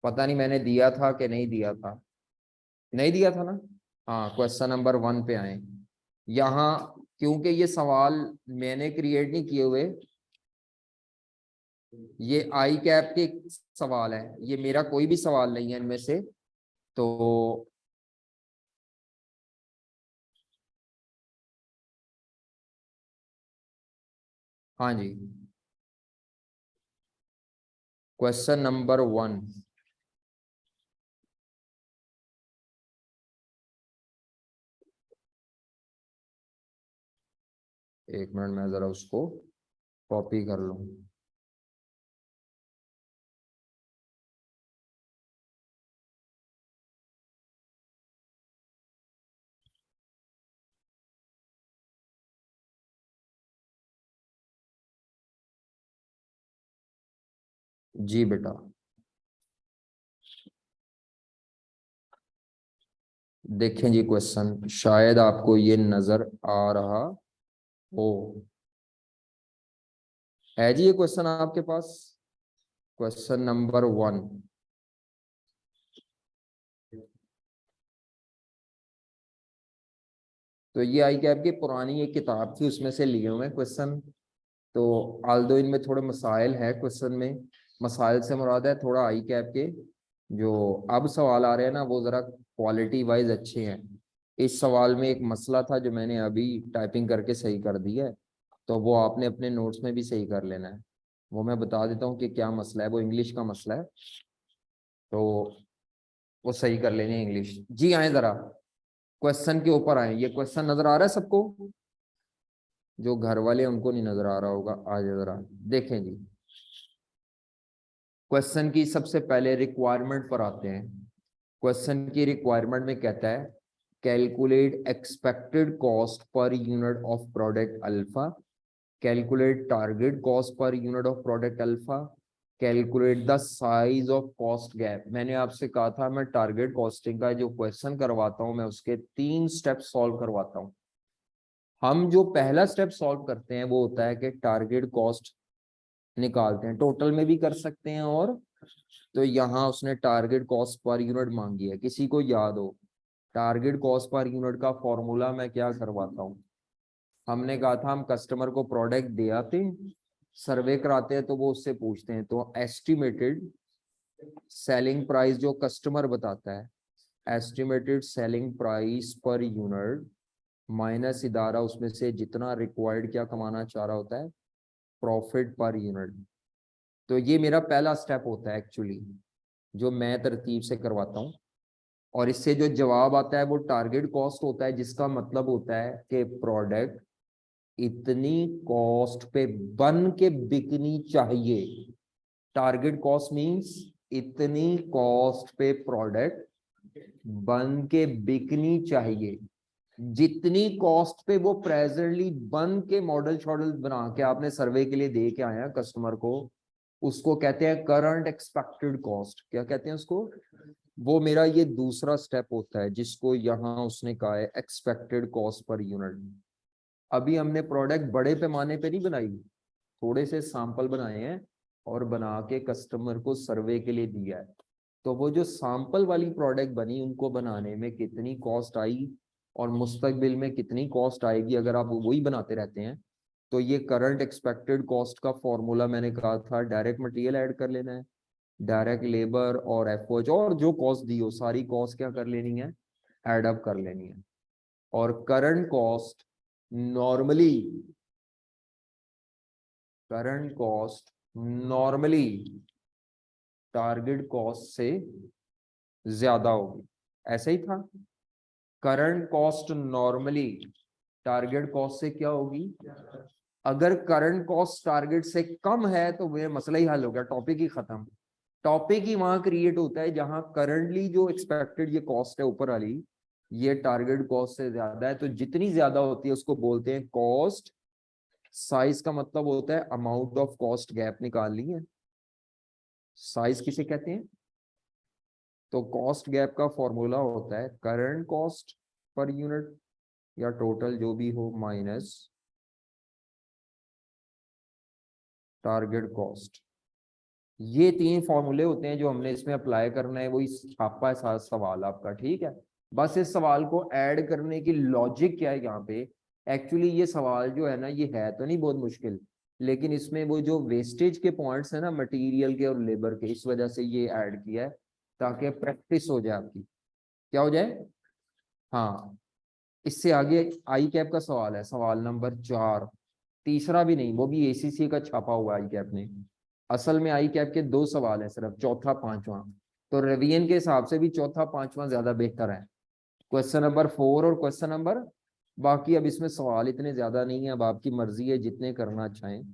पता नहीं मैंने दिया था कि नहीं दिया था, नहीं दिया था ना। हाँ, क्वेश्चन नंबर 1 पे आए। यहाँ क्योंकि ये सवाल मैंने क्रिएट नहीं किए हुए, ये आई कैप के सवाल है, ये मेरा कोई भी सवाल नहीं है इनमें से। तो हाँ जी, क्वेश्चन नंबर 1। एक मिनट मैं जरा उसको कॉपी कर लूं। जी बेटा, देखें जी क्वेश्चन, शायद आपको ये नजर आ रहा हो। है जी ये क्वेश्चन आपके पास, क्वेश्चन नंबर 1। तो ये आई कैप की पुरानी एक किताब थी, उसमें से लिए हुए क्वेश्चन। तो आल्दो इनमें थोड़े मसाइल है क्वेश्चन में, मसाइल से मुराद है थोड़ा आई कैप के जो अब सवाल आ रहे हैं ना, वो जरा क्वालिटी वाइज अच्छे हैं। इस सवाल में एक मसला था जो मैंने अभी टाइपिंग करके सही कर दिया है, तो वो आपने अपने नोट्स में भी सही कर लेना है। वो मैं बता देता हूँ कि क्या मसला है, वो इंग्लिश का मसला है, तो वो सही कर लेनी है इंग्लिश। जी आए जरा क्वेश्चन के ऊपर आए। ये क्वेश्चन नजर आ रहा है सबको? जो घर वाले हैं, उनको नहीं नजर आ रहा होगा, आ जाए जरा। देखें जी, क्वेश्चन की सबसे पहले रिक्वायरमेंट पर आते हैं। क्वेश्चन की रिक्वायरमेंट में कहता है calculate expected cost per unit of product alpha, calculate target cost per unit of product alpha, calculate the size of cost gap. मैंने आपसे कहा था मैं टारगेट कॉस्टिंग का जो क्वेश्चन करवाता हूं, मैं उसके 3 स्टेप सॉल्व करवाता हूं। हम जो पहला स्टेप सॉल्व करते हैं वो होता है कि टारगेट कॉस्ट निकालते हैं, टोटल में भी कर सकते हैं। और तो यहाँ उसने टारगेट कॉस्ट पर यूनिट मांगी है, किसी को याद हो टारगेट कॉस्ट पर यूनिट का फॉर्मूला मैं क्या करवाता हूँ? हमने कहा था हम कस्टमर को प्रोडक्ट दे आते हैं, सर्वे कराते हैं, तो वो उससे पूछते हैं, तो एस्टिमेटेड सेलिंग प्राइस जो कस्टमर बताता है, estimated selling price per unit minus इदारा उसमें से जितना रिक्वायर्ड क्या कमाना चाह रहा होता है, प्रॉफिट पर यूनिट। तो ये मेरा पहला स्टेप होता है एक्चुअली, जो मैं तरतीब से करवाता हूँ। और इससे जो जवाब आता है वो टारगेट कॉस्ट होता है, जिसका मतलब होता है कि प्रोडक्ट इतनी कॉस्ट पे बन के बिकनी चाहिए। टारगेट कॉस्ट मींस इतनी कॉस्ट पे प्रोडक्ट बन के बिकनी चाहिए। जितनी कॉस्ट पे वो प्रेजेंटली बन के मॉडल शॉडल बना के आपने सर्वे के लिए दे के आए हैं कस्टमर को, उसको कहते हैं करंट एक्सपेक्टेड कॉस्ट। क्या कहते हैं उसको? वो मेरा ये दूसरा स्टेप होता है, जिसको यहाँ उसने कहा है एक्सपेक्टेड कॉस्ट पर यूनिट। अभी हमने प्रोडक्ट बड़े पैमाने पे नहीं बनाई, थोड़े से सैंपल बनाए हैं और बना के कस्टमर को सर्वे के लिए दिया है। तो वो जो सैंपल वाली प्रोडक्ट बनी, उनको बनाने में कितनी कॉस्ट आई और मुस्तकबिल में कितनी कॉस्ट आएगी अगर आप वही बनाते रहते हैं, तो ये करंट एक्सपेक्टेड कॉस्ट का फॉर्मूला मैंने कहा था डायरेक्ट मटेरियल ऐड कर लेना है, डायरेक्ट लेबर और एफओएच और जो कॉस्ट दी हो सारी कॉस्ट क्या कर लेनी है, एड अप कर लेनी है। और current cost normally, current cost normally target cost से ज्यादा होगी। ऐसा ही था, current cost normally target cost से क्या होगी? अगर करंट कॉस्ट टारगेट से कम है तो मेरा मसला ही हल हो गया, टॉपिक ही खत्म। टॉपिक ही वहां क्रिएट होता है जहां करंटली जो एक्सपेक्टेड ये कॉस्ट है ऊपर वाली, ये टारगेट कॉस्ट से ज्यादा है। तो जितनी ज्यादा होती है उसको बोलते हैं कॉस्ट साइज, का मतलब होता है अमाउंट ऑफ कॉस्ट गैप निकालनी है। साइज किसे कहते हैं? तो कॉस्ट गैप का फॉर्मूला होता है करंट कॉस्ट पर यूनिट या टोटल जो भी हो माइनस टारगेट कॉस्ट। ये 3 फॉर्मूले होते हैं जो हमने इसमें अप्लाई करना है, वही छापा है सारा सवाल आपका, ठीक है। बस इस सवाल को ऐड करने की लॉजिक क्या है यहाँ पे, एक्चुअली ये सवाल जो है ना, ये है तो नहीं बहुत मुश्किल, लेकिन इसमें वो जो वेस्टेज के पॉइंट्स है ना मटेरियल के और लेबर के, इस वजह से ये ऐड किया है ताकि प्रैक्टिस हो जाए आपकी। क्या हो जाए? हाँ। इससे आगे आई कैप का सवाल है, सवाल नंबर 4, तीसरा भी नहीं, वो भी एसीसी का छापा हुआ आई कैप ने। असल में आई कैप के 2 सवाल है सिर्फ, चौथा पांचवा, तो रिवीजन के हिसाब से भी चौथा पांचवा ज्यादा बेहतर है। क्वेश्चन नंबर 4 और क्वेश्चन नंबर, बाकी अब इसमें सवाल इतने ज्यादा नहीं है, अब आपकी मर्जी है जितने करना चाहें,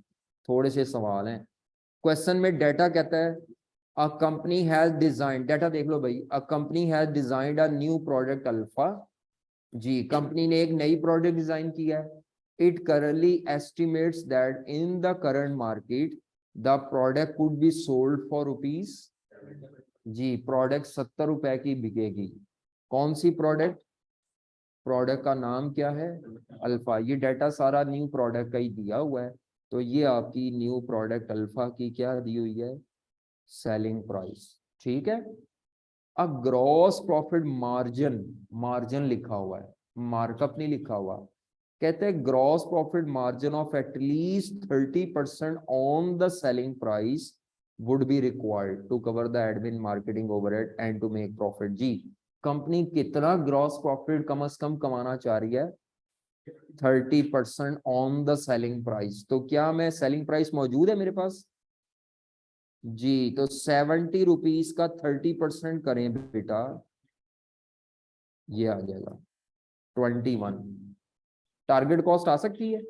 थोड़े से सवाल हैं। क्वेश्चन में डेटा कहता है a company has design, data देख लो भाई, a company has designed a new product alpha, जी कंपनी ने एक नई प्रोडक्ट डिजाइन किया है। It currently estimates that in the current market the product could be sold for rupees, जी प्रोडक्ट 70 रुपए की बिकेगी। कौन सी प्रोडक्ट? प्रोडक्ट का नाम क्या है? अल्फा। ये डाटा सारा न्यू प्रोडक्ट का ही दिया हुआ है, तो ये आपकी न्यू प्रोडक्ट अल्फा की क्या दी हुई है? सेलिंग प्राइस, ठीक है। अब ग्रॉस प्रॉफिट मार्जिन, मार्जिन लिखा हुआ है, मार्कअप नहीं लिखा हुआ। कहते हैं gross profit margin of at least 30% on the selling price would be required to cover the admin marketing overhead and to make profit. जी कंपनी कितना ग्रॉस प्रॉफिट कम से कम कमाना चाह रही है? 30% ऑन द सेलिंग प्राइस। तो क्या मैं सेलिंग प्राइस मौजूद है मेरे पास? जी तो 70 रुपीज का 30% करें बेटा, ये आ जाएगा 21। टारगेट कॉस्ट आ सकती है,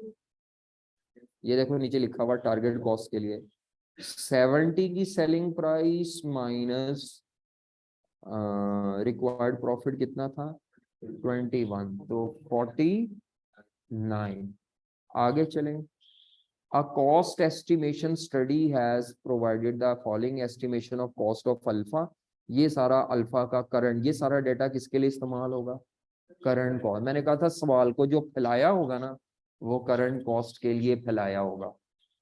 ये देखो नीचे लिखा हुआ टारगेट कॉस्ट के लिए 70 की selling price minus required profit कितना था? 21, तो 49। आगे चलें। A cost estimation study has provided the following estimation of cost of alpha। ये सारा अल्फा का करंट, ये सारा डेटा किसके लिए इस्तेमाल होगा? Current cost. मैंने कहा था सवाल को जो फैलाया होगा ना, वो करंट कॉस्ट के लिए फैलाया होगा।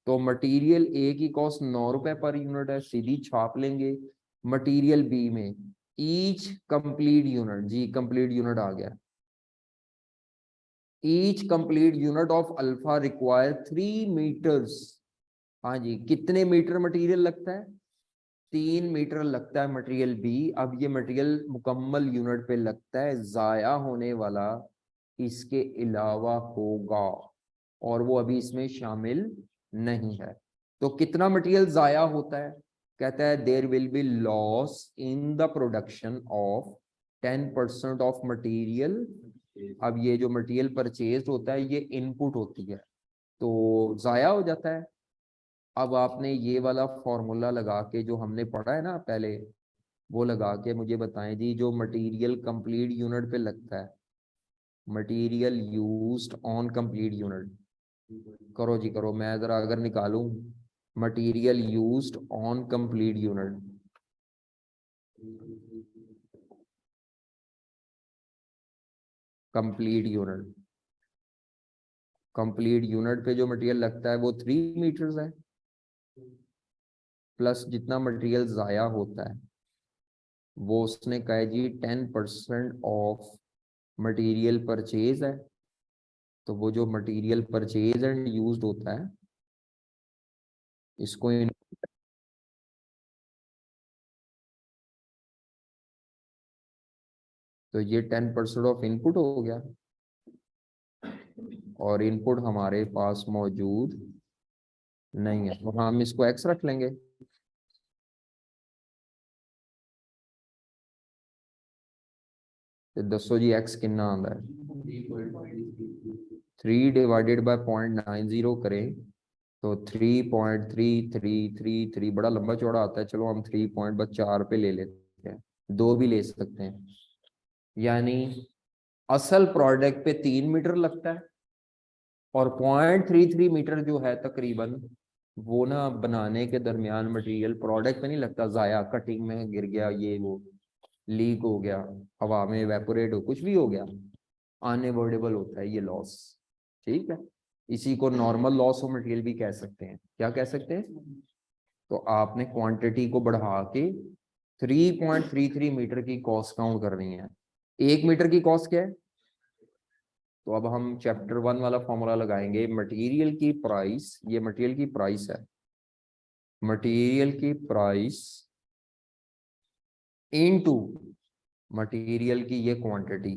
तो मटेरियल ए की कॉस्ट 9 रुपए पर यूनिट है, सीधी छाप लेंगे। मटेरियल बी में ईच कंप्लीट यूनिट, जी कंप्लीट यूनिट आ गया, each complete unit of alpha require 3 metres. हाँ जी, कितने मीटर मटेरियल लगता है? 3 मीटर लगता है मटेरियल बी। अब ये मटेरियल मुकम्मल यूनिट पे लगता है, जाया होने वाला इसके अलावा होगा, और वो अभी इसमें शामिल नहीं है। तो कितना मटेरियल जाया होता है? कहता है there will be loss in the production of 10% of material. अब ये जो मटेरियल परचेज होता है ये इनपुट होती है, तो जाया हो जाता है। अब आपने ये वाला फॉर्मूला लगा के जो हमने पढ़ा है ना पहले, वो लगा के मुझे बताएं जी, जो मटेरियल कंप्लीट यूनिट पे लगता है, material used on complete unit, करो जी करो, मैं जरा अगर निकालूं material used on complete unit, complete unit, complete unit पे जो मटेरियल लगता है वो 3 मीटर्स है, प्लस जितना मटेरियल जाया होता है वो उसने कहा जी 10% ऑफ मटेरियल परचेज है। तो वो जो मटेरियल परचेज एंड यूज्ड होता है इसको तो ये 10% ऑफ इनपुट हो गया, और इनपुट हमारे पास मौजूद नहीं है, तो हम इसको एक्स रख लेंगे। तो दसो जी एक्स कितना आता है? 3/0.90 करें तो 3.3333, बड़ा लंबा चौड़ा आता है, चलो हम 3.4 पे ले लेते हैं, 2 भी ले सकते हैं। यानी असल प्रोडक्ट पे 3 मीटर लगता है, और 0.33 मीटर जो है तकरीबन, वो ना बनाने के दरमियान मटेरियल प्रोडक्ट पे नहीं लगता, जाया कटिंग में गिर गया, ये वो लीक हो गया, हवा में वेपोरेट हो, कुछ भी हो गया, अनएवॉइडेबल होता है ये लॉस, ठीक है। इसी को नॉर्मल लॉस ऑफ मटेरियल भी कह सकते हैं। क्या कह सकते हैं? तो आपने क्वांटिटी को बढ़ा के 3.33 मीटर की कॉस्ट काउंट करनी है। 1 मीटर की कॉस्ट क्या है? तो अब हम चैप्टर 1 वाला फॉर्मूला लगाएंगे। मटेरियल की प्राइस, ये मटेरियल की प्राइस है, मटेरियल की प्राइस इनटू मटेरियल की ये क्वांटिटी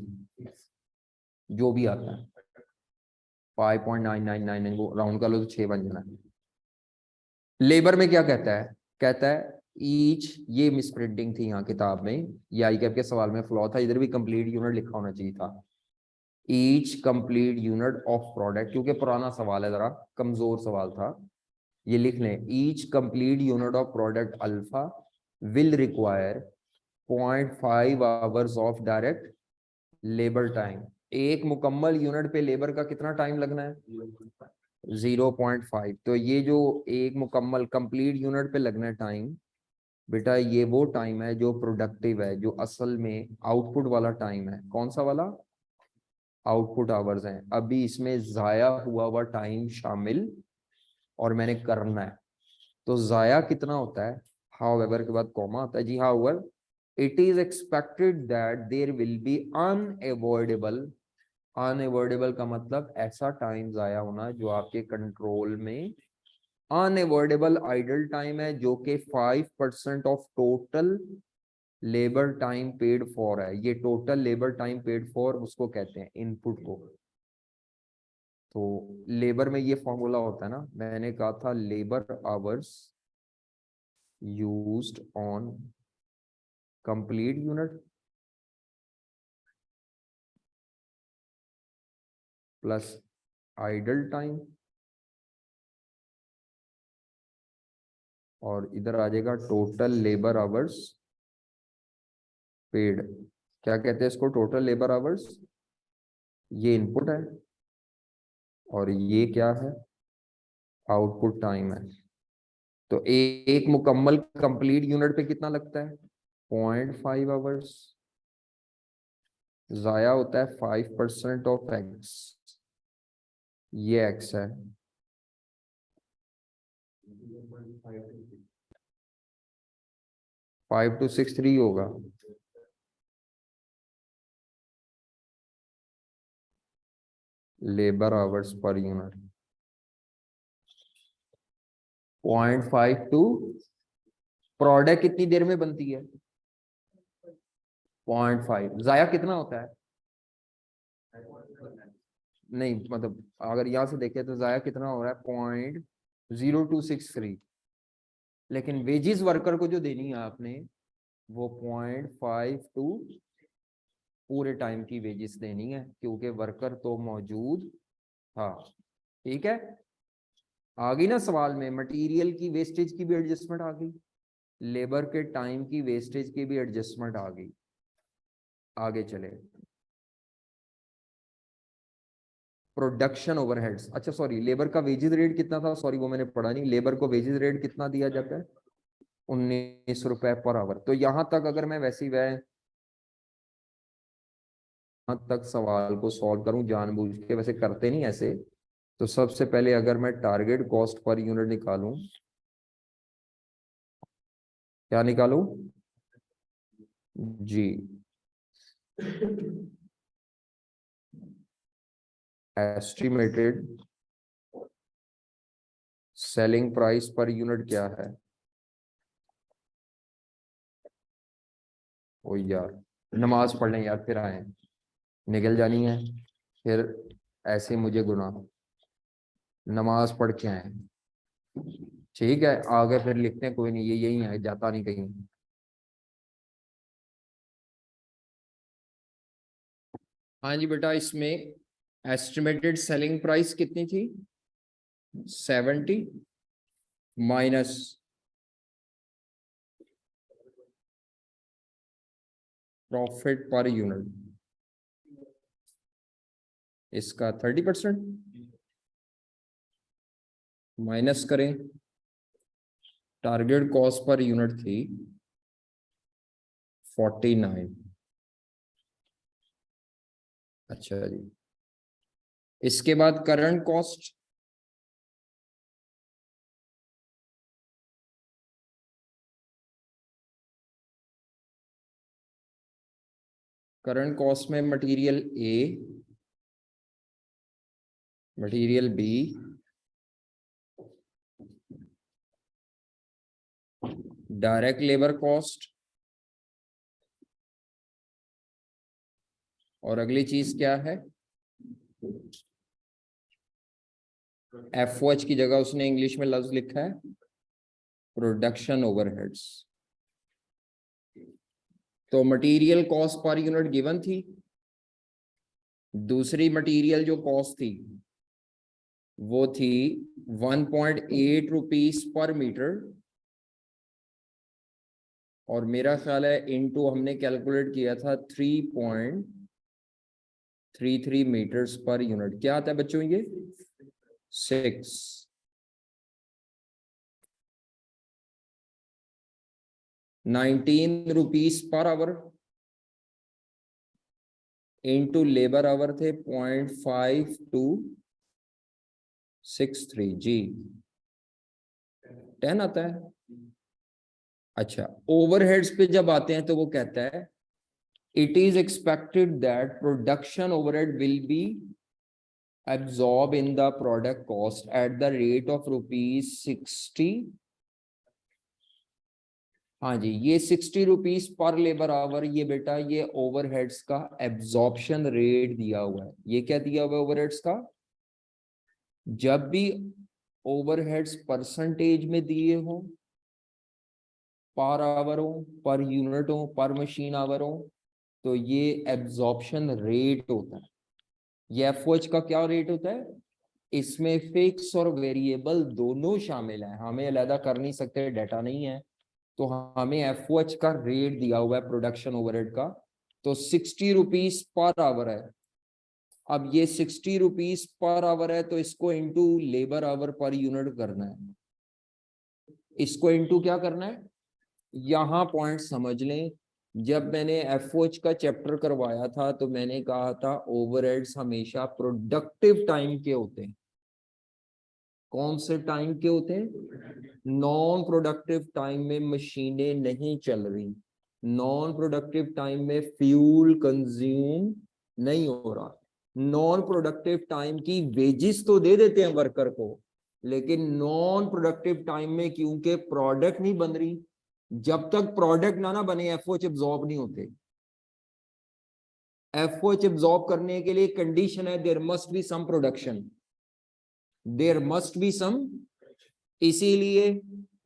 जो भी आता है 5.9999 वो राउंड कर लो तो 6 बन जाना है। लेबर में क्या कहता है? कहता है ईच, ये मिसप्रिंटिंग थी यहाँ किताब में, ये आई कैप के सवाल में फ्लॉ था, इधर भी कंप्लीट यूनिट लिखा होना चाहिए था। Each complete unit of product, क्योंकि पुराना सवाल है, जरा कमजोर सवाल था, ये लिख लें। Each complete unit of product alpha will require 0.5 hours of direct labour time. एक मुकम्मल यूनिट पे लेबर का कितना टाइम लगना है? 0.5। तो ये जो एक मुकम्मल कंप्लीट यूनिट पे लगना है टाइम, बेटा ये वो टाइम है जो प्रोडक्टिव है, जो असल में आउटपुट वाला टाइम है। कौन सा वाला? आउटपुट आवर्स हैं। अभी इसमें जाया हुआ टाइम शामिल और मैंने करना है, तो जाया कितना होता है? हाउएवर के बाद कॉमा आता है जी। However it is expected that there will be unavoidable, unavoidable का मतलब ऐसा टाइम जाया होना जो आपके कंट्रोल में, अनअवॉइडेबल आइडल टाइम है जो कि 5% of total labour time paid for है। ये total labour time paid for उसको कहते हैं इनपुट को। तो लेबर में ये फॉर्मूला होता है ना, मैंने कहा था labour hours used on complete unit plus idle time, और इधर आ जाएगा टोटल लेबर आवर्स पेड। क्या कहते हैं इसको? Total labour hours. ये इनपुट है और ये क्या है? आउटपुट टाइम है। तो एक मुकम्मल कंप्लीट यूनिट पे कितना लगता है? 0.5 आवर्स। जाया होता है 5% ऑफ एक्स, ये एक्स है। 5263 होगा। Labour hours per unit 0.52। Product कितनी देर में बनती है? 0.5। जाया कितना होता है? नहीं मतलब अगर यहां से देखें तो जाया कितना हो रहा है? 0.0263। लेकिन वेजिस वर्कर को जो देनी है आपने वो 0.52 पूरे टाइम की वेजिस देनी है, क्योंकि वर्कर तो मौजूद था। ठीक है, आ गई ना सवाल में? मटेरियल की वेस्टेज की भी एडजस्टमेंट आ गई, लेबर के टाइम की वेस्टेज की भी एडजस्टमेंट आ गई। आगे चले, प्रोडक्शन ओवरहेड्स। अच्छा सॉरी, लेबर का वेजेस रेट कितना था? सॉरी वो मैंने पढ़ा नहीं। लेबर को वेजेस रेट कितना दिया जाता है? 19 रुपए पर आवर। तो यहां तक अगर मैं वैसी वह यहाँ तक सवाल को सॉल्व करूं जानबूझ के, वैसे करते नहीं ऐसे, तो सबसे पहले अगर मैं टारगेट कॉस्ट पर यूनिट निकालूं, क्या निकालूं जी? Estimated selling price per unit क्या है? ओ यार, नमाज पढ़ लें यार, फिर आए, निकल जानी है फिर ऐसे मुझे गुना। नमाज पढ़ के आए, ठीक है आगे फिर लिखते हैं, कोई नहीं, ये यही है, जाता नहीं कहीं। हाँ जी बेटा, इसमें एस्टिमेटेड सेलिंग प्राइस कितनी थी? 70 माइनस प्रॉफिट पर यूनिट, इसका 30% माइनस करें। टारगेट कॉस्ट पर यूनिट थी 49। अच्छा जी, इसके बाद करंट कॉस्ट करंट कॉस्ट में material A, material B, direct labour cost, और अगली चीज क्या है, एफओएच की जगह उसने इंग्लिश में लफ्ज लिखा है प्रोडक्शन ओवरहेड्स। तो material cost per unit given थी, दूसरी मटेरियल जो कॉस्ट थी वो थी 1.8 रुपीस पर मीटर, और मेरा ख्याल है इनटू हमने कैलकुलेट किया था 3.33 मीटर्स पर यूनिट। क्या आता है बच्चों ये 6। 19 rupees per hour into labour our थे 0.5263 जी, 10 आता है। अच्छा, ओवरहेड्स पे जब आते हैं तो वो कहता है it is expected that production overhead will be absorb in the product cost at the rate of ₹60। हाँ जी, ये 60 रुपीस पर लेबर आवर, ये बेटा ये ओवरहेड्स का एब्जॉर्प्शन रेट दिया हुआ है। ये क्या दिया हुआ है ओवरहेड्स का? जब भी ओवरहेड्स परसेंटेज में दिए हो, पर आवर हो, पर यूनिट हो, पर मशीन आवर हो, तो ये एब्जॉर्प्शन रेट होता है। ये एफओएच का क्या रेट होता है? इसमें फिक्स और वेरिएबल दोनों शामिल है, हमें अलग कर नहीं सकते, डाटा नहीं है, तो हमें एफओएच का रेट दिया हुआ है प्रोडक्शन ओवरहेड का, तो 60 रुपीस पर आवर है। अब ये 60 रुपीस पर आवर है तो इसको into labour our per unit करना है, इसको इंटू क्या करना है, यहां पॉइंट समझ लें। जब मैंने एफओएच का चैप्टर करवाया था तो मैंने कहा था ओवरहेड्स हमेशा प्रोडक्टिव टाइम के होते हैं। कौन से टाइम के होते हैं? नॉन प्रोडक्टिव टाइम में मशीनें नहीं चल रही, नॉन प्रोडक्टिव टाइम में फ्यूल कंज्यूम नहीं हो रहा, नॉन प्रोडक्टिव टाइम की वेजेस तो दे देते हैं वर्कर को, लेकिन नॉन प्रोडक्टिव टाइम में क्योंकि प्रोडक्ट नहीं बन रही, जब तक प्रोडक्ट ना बने एफओएच एब्जॉर्ब नहीं होते। एफओएच एब्जॉर्ब करने के लिए कंडीशन है there must be some production, there must be some. इसीलिए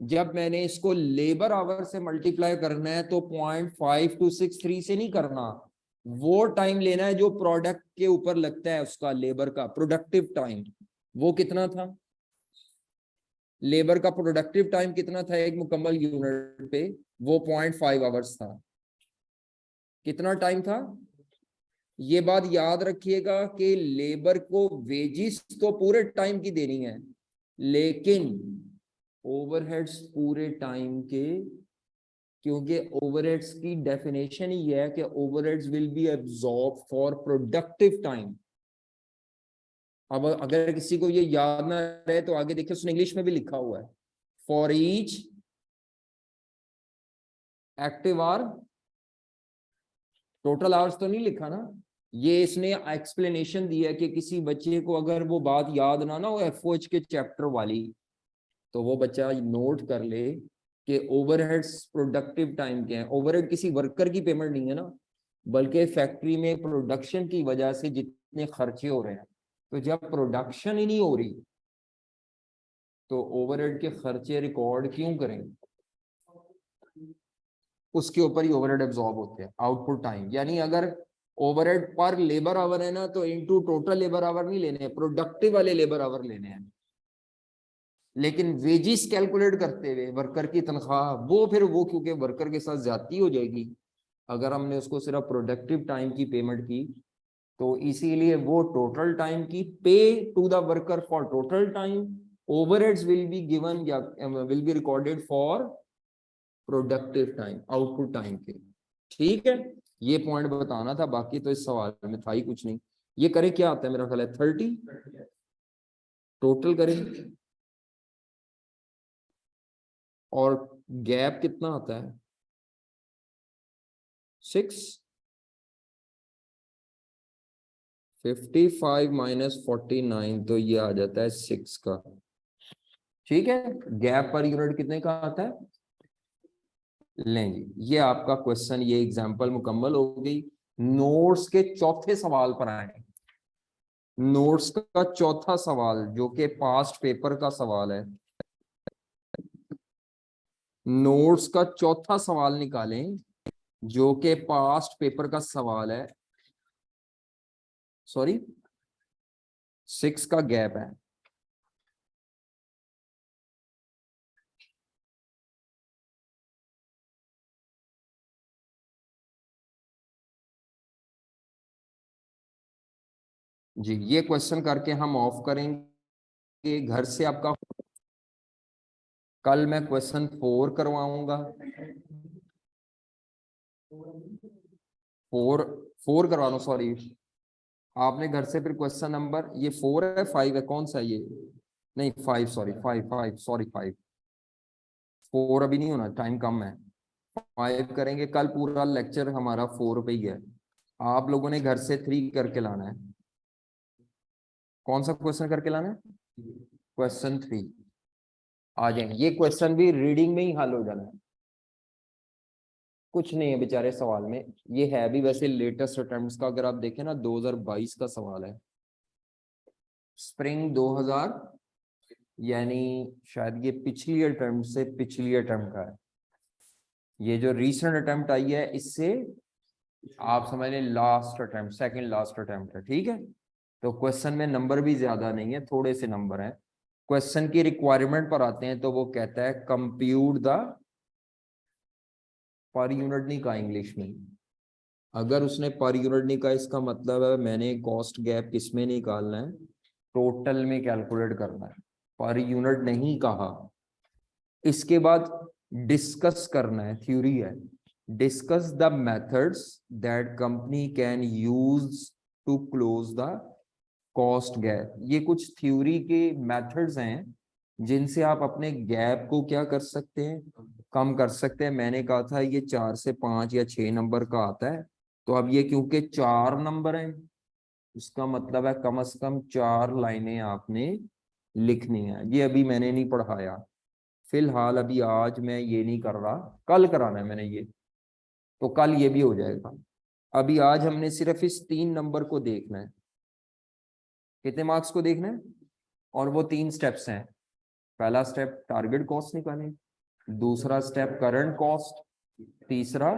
जब मैंने इसको लेबर आवर से मल्टीप्लाई करना है तो 0.5263 से नहीं करना, वो टाइम लेना है जो प्रोडक्ट के ऊपर लगता है, उसका लेबर का प्रोडक्टिव टाइम। वो कितना था? लेबर का प्रोडक्टिव टाइम कितना था एक मुकम्मल यूनिट पे? वो 0.5 आवर्स था। कितना टाइम था? ये बात याद रखिएगा कि लेबर को वेजिस तो पूरे टाइम की देनी है, लेकिन ओवरहेड्स पूरे टाइम के, क्योंकि ओवरहेड्स की डेफिनेशन ही है कि overheads will be absorb for productive time. अब अगर किसी को ये याद ना रहे तो आगे देखिए उसने इंग्लिश में भी लिखा हुआ है for each active hour, total hours तो नहीं लिखा ना, ये इसने एक्सप्लेनेशन दिया कि किसी बच्चे को अगर वो बात याद ना हो एफओएच के चैप्टर वाली, तो वो बच्चा नोट कर ले कि ओवरहेड्स प्रोडक्टिव टाइम के हैं। ओवरहेड किसी वर्कर की पेमेंट नहीं है ना, बल्कि फैक्ट्री में प्रोडक्शन की वजह से जितने खर्चे हो रहे हैं, तो जब प्रोडक्शन ही नहीं हो रही तो ओवरहेड के खर्चे रिकॉर्ड क्यों करें? उसके ऊपर ही ओवरहेड एब्जॉर्ब होते हैं। आउटपुट टाइम यानी अगर ओवरहेड पर लेबर आवर है ना तो इनटू टोटल लेबर आवर नहीं लेने हैं, प्रोडक्टिव वाले लेबर आवर लेने हैं। लेकिन वेजिस कैलकुलेट करते हुए वर्कर की तनख्वाह, वो फिर वो क्योंकि वर्कर के साथ ज्यादती हो जाएगी अगर हमने उसको सिर्फ प्रोडक्टिव टाइम की पेमेंट की, तो इसीलिए वो टोटल टाइम की pay to the worker for total time, overheads will be given या will be recorded for productive time, output time के। ठीक है, ये पॉइंट बताना था, बाकी तो इस सवाल में था ही कुछ नहीं। ये करे क्या आता है, मेरा ख्याल है 30 टोटल करें, और गैप कितना आता है 6। 55 माइनस 49 तो ये आ जाता है 6 का। ठीक है, गैप पर यूनिट कितने का आता है? लें जी, ये आपका क्वेश्चन, ये एग्जांपल मुकम्मल हो गई। नोट्स के चौथे सवाल पर आए। नोट्स का चौथा सवाल जो कि पास्ट पेपर का सवाल है। नोट्स का चौथा सवाल निकालें जो कि पास्ट पेपर का सवाल है। सॉरी, 6 का गैप है। जी, ये क्वेश्चन करके हम ऑफ करेंगे घर से। आपका कल मैं क्वेश्चन 4 करवाऊंगा। 4 करवा लो, सॉरी। आपने घर से फिर क्वेश्चन नंबर, ये 4 है 5 है, कौन सा है ये? नहीं 5, सॉरी 5 सॉरी 5। 4 अभी नहीं होना, टाइम कम है। 5 करेंगे कल। पूरा लेक्चर हमारा 4 पे ही है। आप लोगों ने घर से 3 करके लाना है। कौन सा क्वेश्चन करके लाना है? क्वेश्चन 3 आ जाएंगे। ये क्वेश्चन भी रीडिंग में ही हल हो जाना है, कुछ नहीं है बेचारे सवाल में। ये है भी वैसे लेटेस्ट अटेम्प्ट्स का, अगर आप देखें ना 2022 का सवाल है। स्प्रिंग 2000, यानी शायद ये पिछली अटेम्प्ट से पिछली अटेम्प्ट का है। ये जो रीसेंट अटेम्प्ट आई है इससे आप समझ लें last attempt, second last attempt है। ठीक है, तो क्वेश्चन में नंबर भी ज्यादा नहीं है, थोड़े से नंबर हैं। क्वेश्चन की रिक्वायरमेंट पर आते हैं तो वो कहता है कंप्यूट द, पर यूनिट नहीं कहा इंग्लिश में। अगर उसने पर यूनिट नहीं कहा, इसका मतलब है मैंने कॉस्ट गैप किस में निकालना है? टोटल में कैलकुलेट करना है, पर यूनिट नहीं कहा। इसके बाद डिस्कस करना है, थ्योरी है। Discuss the methods that company can use to close the cost gap. ये कुछ थ्योरी के मेथड्स हैं जिनसे आप अपने गैप को क्या कर सकते हैं? कम कर सकते हैं। मैंने कहा था ये 4 से 5 या 6 नंबर का आता है। तो अब ये क्योंकि 4 नंबर हैं, इसका मतलब है कम से कम 4 लाइनें आपने लिखनी है। ये अभी मैंने नहीं पढ़ाया फिलहाल, अभी आज मैं ये नहीं कर रहा, कल कराना है मैंने ये, तो कल ये भी हो जाएगा। अभी आज हमने सिर्फ इस 3 नंबर को देखना है। कितने मार्क्स को देखना है? और वो 3 स्टेप्स हैं। पहला स्टेप टारगेट कॉस्ट निकालें, दूसरा स्टेप करंट कॉस्ट, तीसरा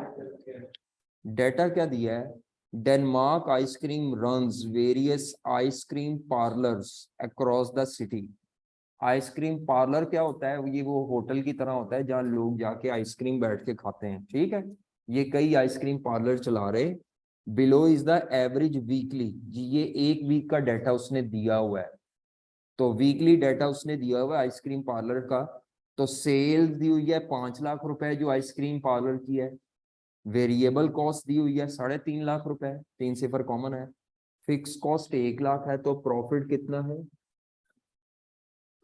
डेटा क्या दिया है? Denmark ice cream runs various ice cream parlours across the city. Ice cream parlour क्या होता है? ये वो होटल की तरह होता है जहाँ लोग जाके आइसक्रीम बैठ के खाते हैं। ठीक है, ये कई आइसक्रीम पार्लर चला रहे। Below is the average weekly, जी ये एक वीक का डाटा उसने दिया हुआ है। तो वीकली डाटा उसने दिया हुआ है आइसक्रीम पार्लर का। तो सेल्स दी हुई है 5 लाख रुपए जो आइसक्रीम पार्लर की है। वेरिएबल कॉस्ट दी हुई है 3.5 लाख रुपए, 3 सिफर कॉमन है। फिक्स कॉस्ट 1 लाख है, तो प्रॉफिट कितना है?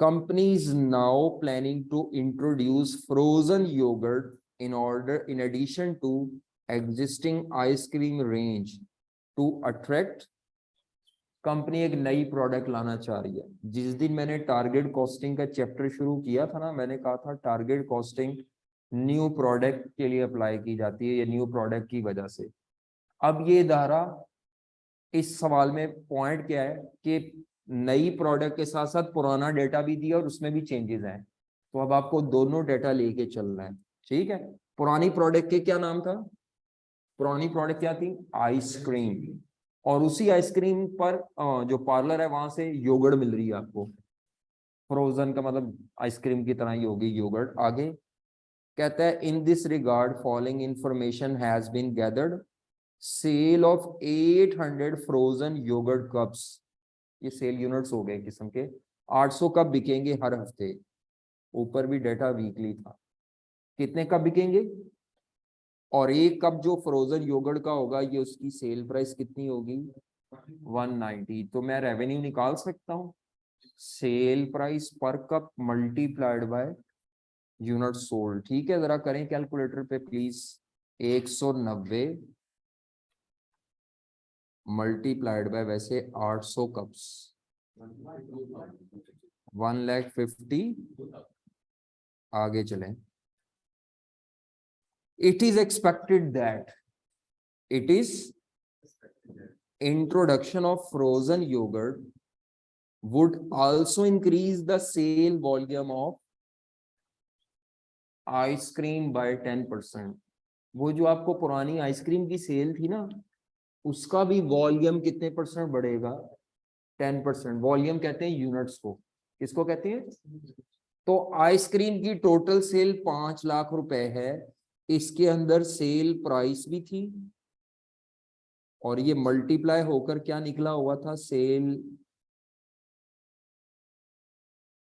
Company is now planning to introduce frozen yogurt in addition to existing ice cream range to attract। Company एक नई प्रोडक्ट लाना चाह रही है। जिस दिन मैंने टारगेट कॉस्टिंग का चैप्टर शुरू किया था ना, मैंने कहा था टारगेट कॉस्टिंग न्यू प्रोडक्ट के लिए अप्लाई की जाती है या न्यू प्रोडक्ट की वजह से। अब ये धारा, इस सवाल में पॉइंट क्या है कि नई प्रोडक्ट के साथ साथ पुराना डेटा भी दिया और उसमें भी चेंजेस हैं। तो अब आपको दोनों डेटा लेके चलना है। ठीक है, पुरानी प्रोडक्ट के क्या नाम था? पुरानी प्रोडक्ट क्या थी? आइसक्रीम। और उसी आइसक्रीम पर जो पार्लर है वहां से योगर्ट मिल रही है आपको। फ्रोजन का मतलब आइसक्रीम की तरह ही होगी योगर्ट। आगे कहता है in this regard following information has been gathered. Sale of 800 frozen yogurt cups, ये सेल यूनिट्स हो गए किस्म के। 800 कप बिकेंगे हर हफ्ते। ऊपर भी डेटा वीकली था। कितने कप बिकेंगे? और एक कप जो फ्रोजन योगर्ट का होगा, ये उसकी सेल प्राइस कितनी होगी? 190। तो मैं रेवेन्यू निकाल सकता हूँ, सेल प्राइस पर cup multiplied by unit sold. ठीक है, जरा करें कैलकुलेटर पे प्लीज। 190 मल्टीप्लाइड बाय वैसे 800 कप्स 1,50,000। आगे चलें। It is expected that it is introduction of frozen yogurt would also increase the sale volume of ice cream by 10%। वो जो आपको पुरानी आइसक्रीम की सेल थी ना, उसका भी वॉल्यूम कितने परसेंट बढ़ेगा? 10%। वॉल्यूम कहते हैं यूनिट्स को। किसको कहते हैं? तो आइसक्रीम की टोटल सेल 5 लाख रुपए है, इसके अंदर सेल प्राइस भी थी और ये मल्टीप्लाई होकर क्या निकला हुआ था? सेल।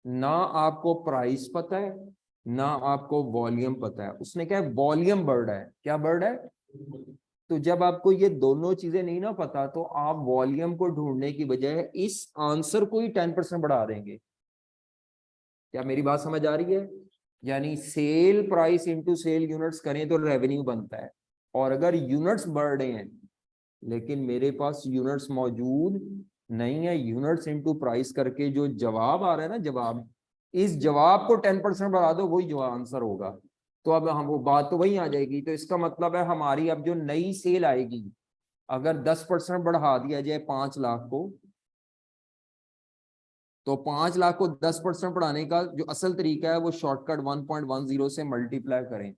ना आपको प्राइस पता है ना आपको वॉल्यूम पता है। उसने क्या है? वॉल्यूम बढ़ रहा है। क्या बढ़ रहा है? तो जब आपको ये दोनों चीजें नहीं ना पता, तो आप वॉल्यूम को ढूंढने की बजाय इस आंसर को ही 10% बढ़ा देंगे। क्या मेरी बात समझ आ रही है? यानी sale price into sale units करें तो रेवेन्यू बनता है। और अगर यूनिट्स बढ़ रहे हैं लेकिन मेरे पास यूनिट्स मौजूद नहीं है, यूनिट्स इनटू प्राइस करके जो जवाब आ रहा है ना, जवाब, इस जवाब को 10% बढ़ा दो, वही जो आंसर होगा। तो अब हम वो बात तो वही आ जाएगी। तो इसका मतलब है हमारी अब जो नई सेल आएगी, अगर 10% बढ़ा दिया जाए 5 लाख को, तो 5 लाख को 10% बढ़ाने का जो असल तरीका है वो शॉर्टकट 1.10 से मल्टीप्लाई करें।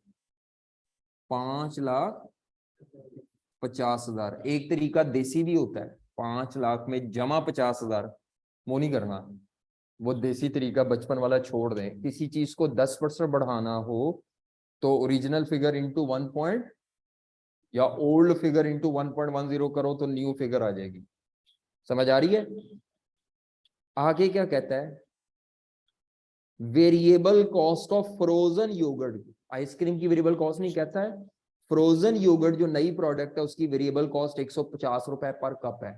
5,50,000। एक तरीका देसी भी होता है, 5 लाख में जमा 50,000। वो नहीं करना, वो देसी तरीका बचपन वाला छोड़ दें। किसी चीज को 10% बढ़ाना हो तो ओरिजिनल फिगर इंटू 1 पॉइंट या ओल्ड फिगर इंटू 1.10 करो तो न्यू फिगर आ जाएगी। समझ आ रही है? आगे क्या कहता है? Variable cost of frozen yogurt. Ice cream की वेरिएबल कॉस्ट नहीं कहता है, फ्रोजन योगर्ट जो नई प्रोडक्ट है उसकी वेरिएबल कॉस्ट 150 रुपए पर कप है।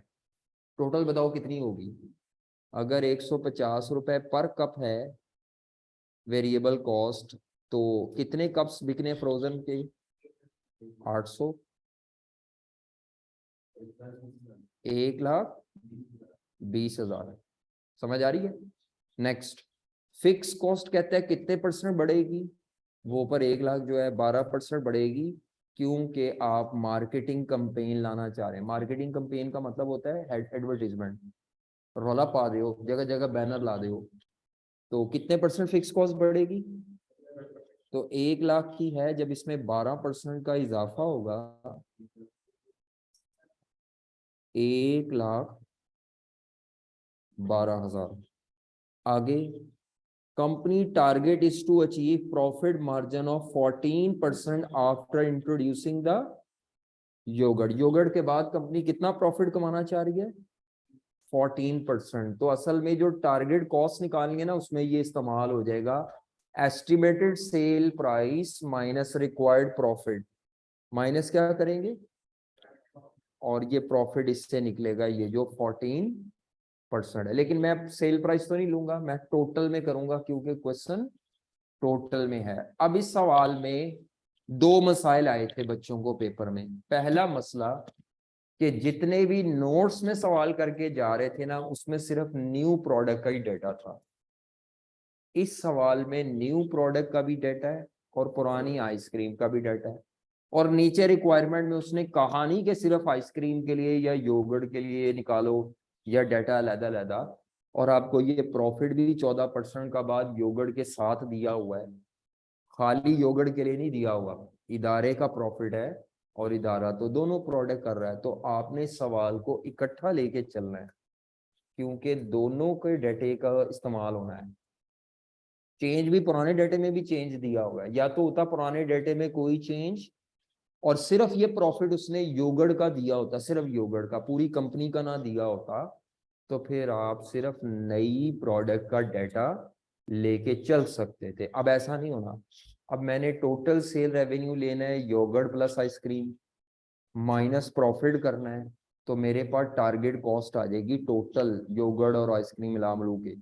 टोटल बताओ कितनी होगी? अगर 150 रुपए पर कप है वेरिएबल कॉस्ट, तो कितने कप्स बिकने फ्रोजन के? 800। 1,20,000। समझ आ रही है? नेक्स्ट, फिक्स कॉस्ट कहता है कितने परसेंट बढ़ेगी? वो पर 1 लाख जो है 12% बढ़ेगी, क्योंकि आप मार्केटिंग कंपेन लाना चाह रहे हैं। मार्केटिंग कंपेन का मतलब होता है एडवर्टीजमेंट, रौला पा दे हो, जगह जगह बैनर ला दे हो। तो कितने परसेंट फिक्स कॉस्ट बढ़ेगी? तो 1 लाख की है, जब इसमें 12% का इजाफा होगा, 1,12,000। आगे, company target is to achieve profit margin of 14% after introducing the yogurt. Yogurt के बाद कंपनी कितना प्रॉफिट कमाना चाह रही है? 14%। तो असल में जो टारगेट कॉस्ट निकालेंगे ना, उसमें ये इस्तेमाल हो जाएगा estimated sale price minus required profit. Minus क्या करेंगे? और ये प्रॉफिट इससे निकलेगा, ये जो 14% है। लेकिन मैं सेल प्राइस तो नहीं लूंगा, मैं टोटल में करूंगा क्योंकि क्वेश्चन टोटल में है। अब इस सवाल में 2 मसाइल आए थे बच्चों को पेपर में। पहला मसला कि जितने भी नोट्स में सवाल करके जा रहे थे ना, उसमें सिर्फ न्यू प्रोडक्ट का ही डाटा था। इस सवाल में न्यू प्रोडक्ट का भी डाटा है और पुरानी आइसक्रीम का भी डाटा है। और नीचे रिक्वायरमेंट में उसने कहा नहीं कि सिर्फ आइसक्रीम के लिए या योगर्ट के लिए निकालो या डाटा अलग-अलग। और आपको ये प्रॉफिट भी 14% का बाद योगर्ट के साथ दिया हुआ है, खाली योगर्ट के लिए नहीं दिया हुआ। इदारे का प्रॉफिट है और इदारा तो दोनों प्रोडक्ट कर रहा है। तो आपने सवाल को इकट्ठा लेके चलना है क्योंकि दोनों के डाटे का इस्तेमाल होना है। चेंज भी पुराने डाटे में भी चेंज दिया हुआ है, या तो होता पुराने डाटे में कोई चेंज और सिर्फ ये प्रॉफिट उसने योगर्ट का दिया होता, सिर्फ योगर्ट का, पूरी कंपनी का ना दिया होता, तो फिर आप सिर्फ नई प्रोडक्ट का डाटा लेके चल सकते थे। अब ऐसा नहीं होना। अब मैंने टोटल सेल रेवेन्यू लेना है, yogurt plus ice cream minus profit करना है, तो मेरे पास टारगेट कॉस्ट आ जाएगी टोटल योगर्ट और आइसक्रीम मिला मिलू के।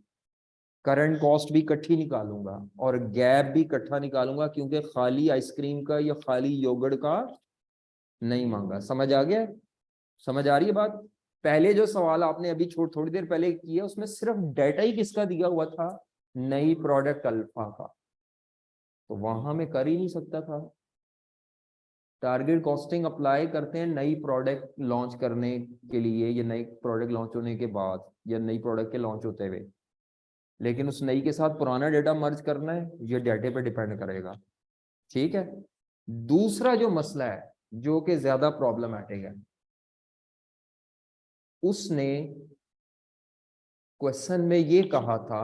करंट कॉस्ट भी इकट्ठी निकालूंगा और गैप भी इकट्ठा निकालूंगा, क्योंकि खाली आइसक्रीम का या खाली योगर्ट का नहीं मांगा। समझ आ गया? समझ आ रही है बात? पहले जो सवाल आपने अभी थोड़ी देर पहले किया उसमें सिर्फ डाटा ही किसका दिया हुआ था, नई प्रोडक्ट अल्फा का, तो वहां मैं कर ही नहीं सकता था। टारगेट कॉस्टिंग अप्लाई करते हैं नई प्रोडक्ट लॉन्च करने के लिए या नई प्रोडक्ट लॉन्च होने के बाद या नई प्रोडक्ट के लॉन्च होते हुए, लेकिन उस नई के साथ पुराना डेटा मर्ज करना है, ये डाटे पे डिपेंड करेगा। ठीक है। दूसरा जो मसला है जो कि ज्यादा प्रॉब्लमैटिक है, उसने क्वेश्चन में ये कहा था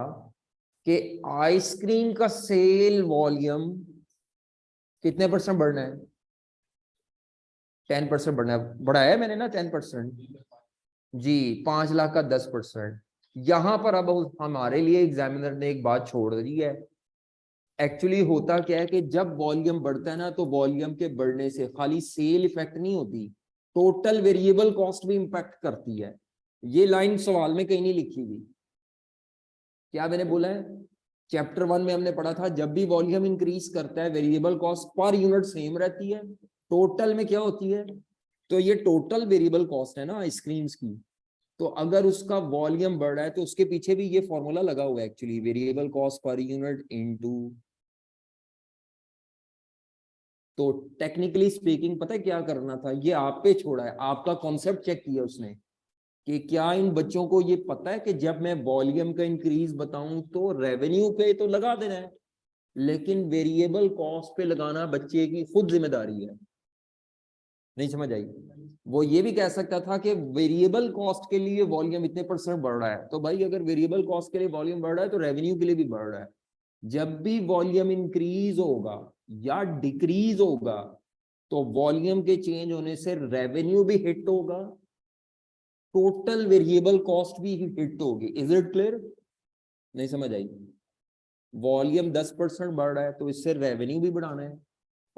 कि आइसक्रीम का सेल वॉल्यूम कितने परसेंट बढ़ना है, 10% बढ़ना है। बढ़ाया है मैंने ना 10%। जी, 5 लाख का 10%। यहां पर अब हमारे लिए एग्जामिनर ने एक बात छोड़ दी है। एक्चुअली होता क्या है कि जब वॉल्यूम बढ़ता है ना, तो वॉल्यूम के बढ़ने से खाली सेल इफेक्ट नहीं होती, टोटल वेरिएबल कॉस्ट भी इंपैक्ट करती है। ये लाइन सवाल में कहीं नहीं लिखी हुई। क्या मैंने बोला है? चैप्टर 1 में हमने पढ़ा था, जब भी वॉल्यूम इंक्रीज करता है variable cost per unit same रहती है, टोटल में क्या होती है? तो ये टोटल वेरिएबल कॉस्ट है ना आइसक्रीम्स की, तो अगर उसका वॉल्यूम बढ़ रहा है तो उसके पीछे भी ये फॉर्मूला लगा हुआ है actually, variable cost per unit into. तो टेक्निकली स्पीकिंग पता है क्या करना था, ये आप पे छोड़ा है, आपका कॉन्सेप्ट चेक किया उसने कि क्या इन बच्चों को ये पता है कि जब मैं वॉल्यूम का इंक्रीज बताऊं तो रेवेन्यू पे तो लगा देना है, लेकिन वेरिएबल कॉस्ट पे लगाना बच्चे की खुद जिम्मेदारी है। नहीं समझ आई? वो ये भी कह सकता था कि वेरिएबल कॉस्ट के लिए वॉल्यूम इतने परसेंट बढ़ रहा है, तो भाई अगर वेरिएबल कॉस्ट के लिए वॉल्यूम बढ़ रहा है तो रेवेन्यू के लिए भी बढ़ रहा है। जब भी वॉल्यूम इंक्रीज होगा या डिक्रीज होगा तो वॉल्यूम के चेंज होने से रेवेन्यू भी हिट होगा, टोटल वेरिएबल कॉस्ट भी हिट होगी। Is it clear? नहीं समझ आई? वॉल्यूम 10% बढ़ रहा है तो इससे रेवेन्यू भी बढ़ाना है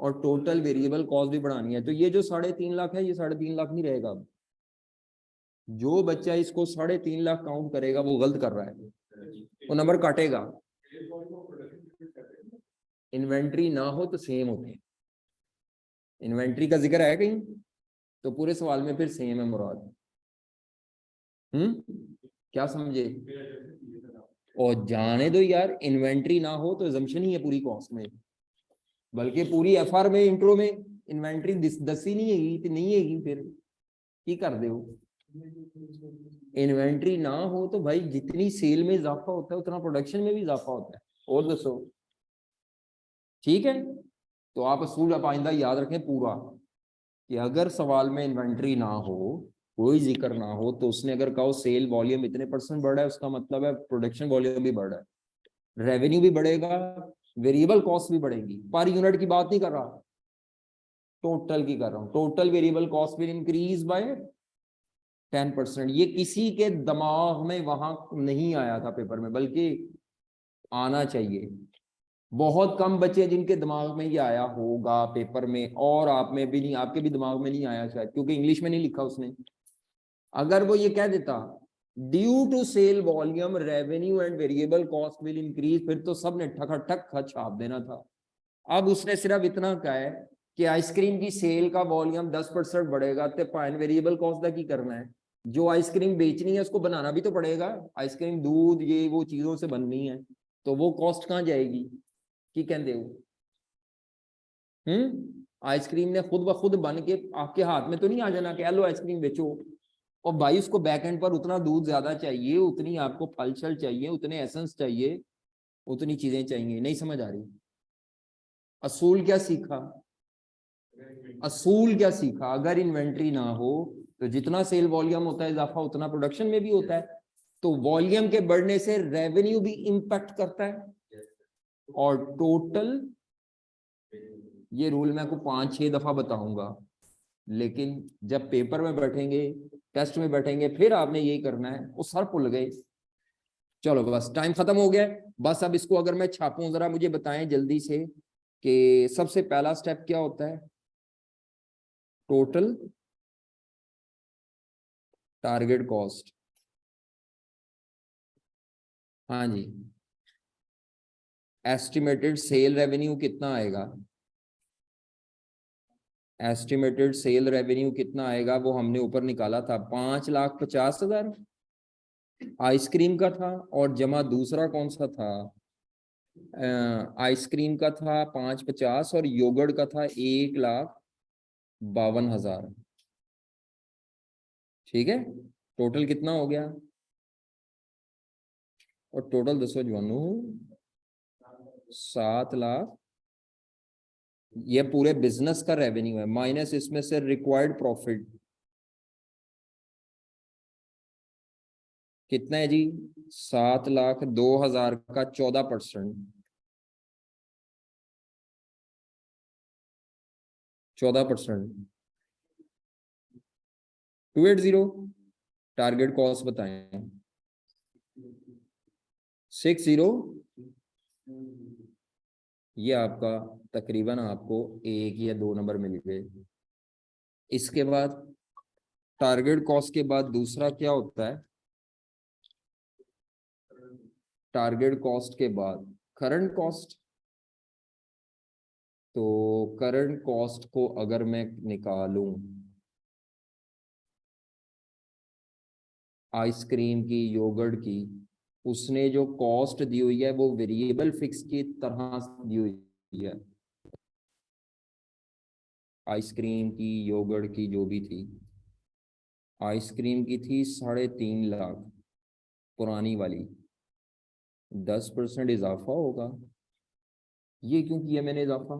और टोटल वेरिएबल कॉस्ट भी बढ़ानी है। तो ये जो 3.5 लाख है, ये 3.5 लाख नहीं रहेगा। जो बच्चा इसको 3.5 लाख काउंट करेगा वो गलत कर रहा है, वो नंबर काटेगा। इन्वेंट्री ना हो तो सेम होते हैं। इन्वेंट्री का जिक्र है कहीं तो पूरे सवाल में फिर सेम है मुराद। क्या समझे? और जाने दो यार, इन्वेंट्री ना हो तो एजम्पशन ही है पूरी कॉस्ट में, बल्कि पूरी एफआर में इंट्रो में इन्वेंट्री दसी नहीं है, नहीं है फिर की कर दे। इन्वेंट्री ना हो तो भाई जितनी सेल में इजाफा होता है उतना प्रोडक्शन में भी इजाफा होता है। और दसो, ठीक है? तो आप असूल आप आइंदा याद रखें पूरा कि अगर सवाल में इन्वेंट्री ना हो, कोई जिक्र ना हो, तो उसने अगर कहा सेल वॉल्यूम इतने परसेंट बढ़ा है, उसका मतलब है प्रोडक्शन वॉल्यूम भी बढ़ा है, रेवेन्यू भी बढ़ेगा, वेरिएबल कॉस्ट भी बढ़ेगी। पर यूनिट की बात नहीं कर रहा, टोटल की कर रहा हूं। Total variable cost will increase by 10%। ये किसी के दिमाग में वहां नहीं आया था पेपर में, बल्कि आना चाहिए। बहुत कम बच्चे जिनके दिमाग में ये आया होगा पेपर में, और आप में भी नहीं, आपके भी दिमाग में नहीं आया शायद, क्योंकि इंग्लिश में नहीं लिखा उसने। अगर वो ये कह देता due to sale volume revenue and variable cost will increase, फिर तो सबने ठक खच छाप देना था। अब उसने सिर्फ इतना कहा है कि आइसक्रीम की सेल का वॉल्यूम 10% बढ़ेगा तो पाइन वेरिएबल कॉस्ट का की करना है। जो आइसक्रीम बेचनी है उसको बनाना भी तो पड़ेगा, आइसक्रीम दूध ये वो चीजों से बननी है, तो वो कॉस्ट कहाँ जाएगी? की कहते हो? आइसक्रीम ने खुद ब खुद बन के आपके हाथ में तो नहीं आ जाना कि लो आइसक्रीम बेचो। और भाई उसको बैक एंड पर उतना दूध ज्यादा चाहिए, उतनी आपको फल छल चाहिए, उतने एसेंस चाहिए, उतनी चीजें चाहिए। नहीं समझ आ रही? असूल क्या सीखा? असूल क्या सीखा? अगर इन्वेंट्री ना हो तो जितना सेल वॉल्यूम होता है इजाफा उतना प्रोडक्शन में भी होता है, तो वॉल्यूम के बढ़ने से रेवेन्यू भी इंपैक्ट करता है और टोटल। ये रूल मैं आपको 5-6 दफा बताऊंगा, लेकिन जब पेपर में बैठेंगे, टेस्ट में बैठेंगे, फिर आपने यही करना है, वो सर भूल गए। चलो बस टाइम खत्म हो गया। बस अब इसको अगर मैं छापूं, जरा मुझे बताएं जल्दी से कि सबसे पहला स्टेप क्या होता है? Total target cost. हाँ जी। एस्टिमेटेड सेल रेवेन्यू कितना आएगा? एस्टिमेटेड सेल रेवेन्यू कितना आएगा वो हमने ऊपर निकाला था 5,50,000 आइसक्रीम का था, और जमा दूसरा कौन सा था, आइसक्रीम का था 550 और योगर्ट का था 1,52,000। ठीक है, टोटल कितना हो गया, और टोटल दसो जवानू 7 लाख। ये पूरे बिजनेस का रेवेन्यू है, माइनस इसमें से रिक्वायर्ड प्रॉफिट कितना है जी, 7,02,000 का 14%, 14%, 280। टारगेट कॉस्ट बताएं, 60। ये आपका तकरीबन आपको 1 या 2 नंबर मिल गए। इसके बाद टारगेट कॉस्ट के बाद दूसरा क्या होता है, टारगेट कॉस्ट के बाद करंट कॉस्ट। तो करंट कॉस्ट को अगर मैं निकालूं आइसक्रीम की, योगर्ट की, उसने जो कॉस्ट दी हुई है वो वेरिएबल फिक्स की तरह दी हुई है। आइसक्रीम की, योगर्ट की जो भी थी, आइसक्रीम की थी 3.5 लाख पुरानी वाली, 10% इजाफा होगा। ये क्यों किया मैंने इजाफा,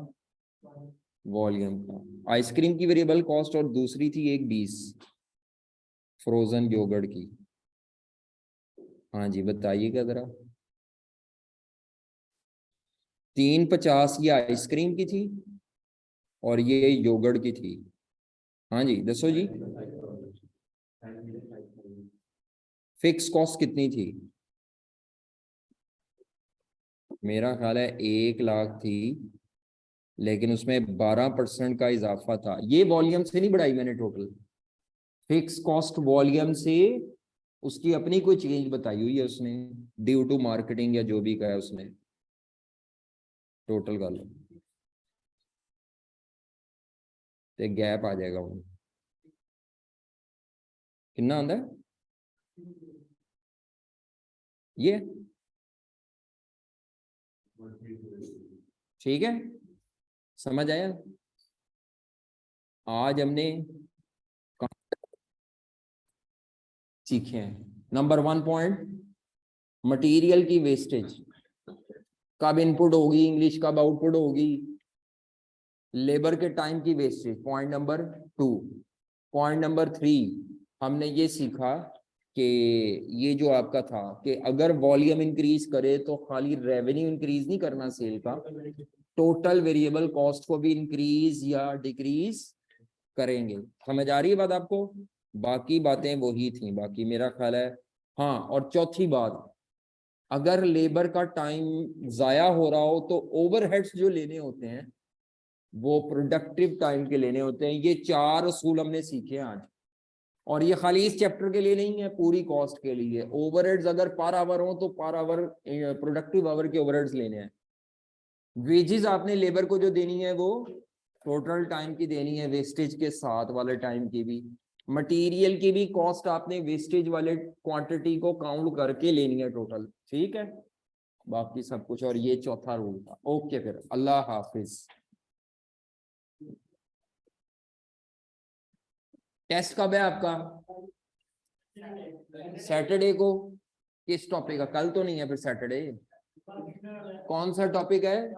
वॉल्यूम का। आइसक्रीम की वेरिएबल कॉस्ट और दूसरी थी 1.20 फ्रोजन योगर्ट की। हाँ जी बताइएगा जरा, 3.50 ये आइसक्रीम की थी और ये योगर्ट की थी। हाँ जी दसो जी, फिक्स कॉस्ट कितनी थी, मेरा ख्याल है 1 लाख थी, लेकिन उसमें 12% का इजाफा था। ये वॉल्यूम से नहीं बढ़ाई मैंने टोटल, फिक्स कॉस्ट वॉल्यूम से उसकी अपनी कोई चेंज बताई हुई है उसने, ड्यू टू मार्केटिंग या जो भी कहा है उसने, टोटल कर लो तो गैप आ जाएगा वो कितना आंदा है ये। ठीक है, समझ आया। आज हमने सीखे हैं नंबर 1 पॉइंट, मटेरियल की वेस्टेज कब इनपुट होगी, इंग्लिश कब आउटपुट होगी, लेबर के टाइम की wastage point number 2। Point number 3 हमने ये सीखा कि ये जो आपका था कि अगर वॉल्यूम इंक्रीज करे तो खाली रेवेन्यू इंक्रीज नहीं करना सेल का, टोटल वेरिएबल कॉस्ट को भी इंक्रीज या डिक्रीज करेंगे। समझ आ रही है बात आपको, बाकी बातें वही थी बाकी मेरा ख्याल है। हाँ, और चौथी बात, अगर लेबर का टाइम जाया हो रहा हो तो ओवरहेड्स जो लेने होते हैं वो प्रोडक्टिव टाइम के लेने होते हैं। ये 4 असूल हमने सीखे आज, और ये खाली इस चैप्टर के लिए नहीं है, पूरी कॉस्ट के लिए। ओवरहेड्स अगर पर आवर हो तो पर आवर प्रोडक्टिव आवर के ओवरहेड्स लेने हैं। वेजेस आपने लेबर को जो देनी है वो टोटल टाइम की देनी है, वेस्टेज के साथ वाले टाइम की भी। मटेरियल की भी कॉस्ट आपने वेस्टेज वाले क्वांटिटी को काउंट करके लेनी है टोटल। ठीक है, बाकी सब कुछ, और ये चौथा रूल था। ओके फिर अल्लाह हाफिज। टेस्ट कब है आपका, सैटरडे को। किस टॉपिक का, कल तो नहीं है फिर सैटरडे, कौन सा टॉपिक है,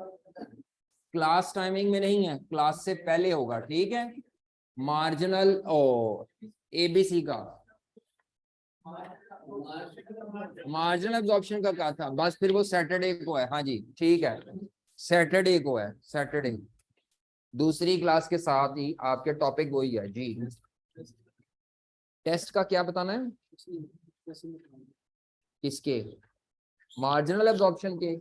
क्लास टाइमिंग में नहीं है, क्लास से पहले होगा। ठीक है, मार्जिनल ओ एबीसी का, मार्जिनल एब्जॉर्प्शन का क्या था, बस फिर वो सैटरडे को है। हाँ जी ठीक है, सैटरडे को है, सैटरडे दूसरी क्लास के साथ ही आपके टॉपिक वही है जी। टेस्ट का क्या बताना है, किसके, मार्जिनल एब्जॉर्प्शन के।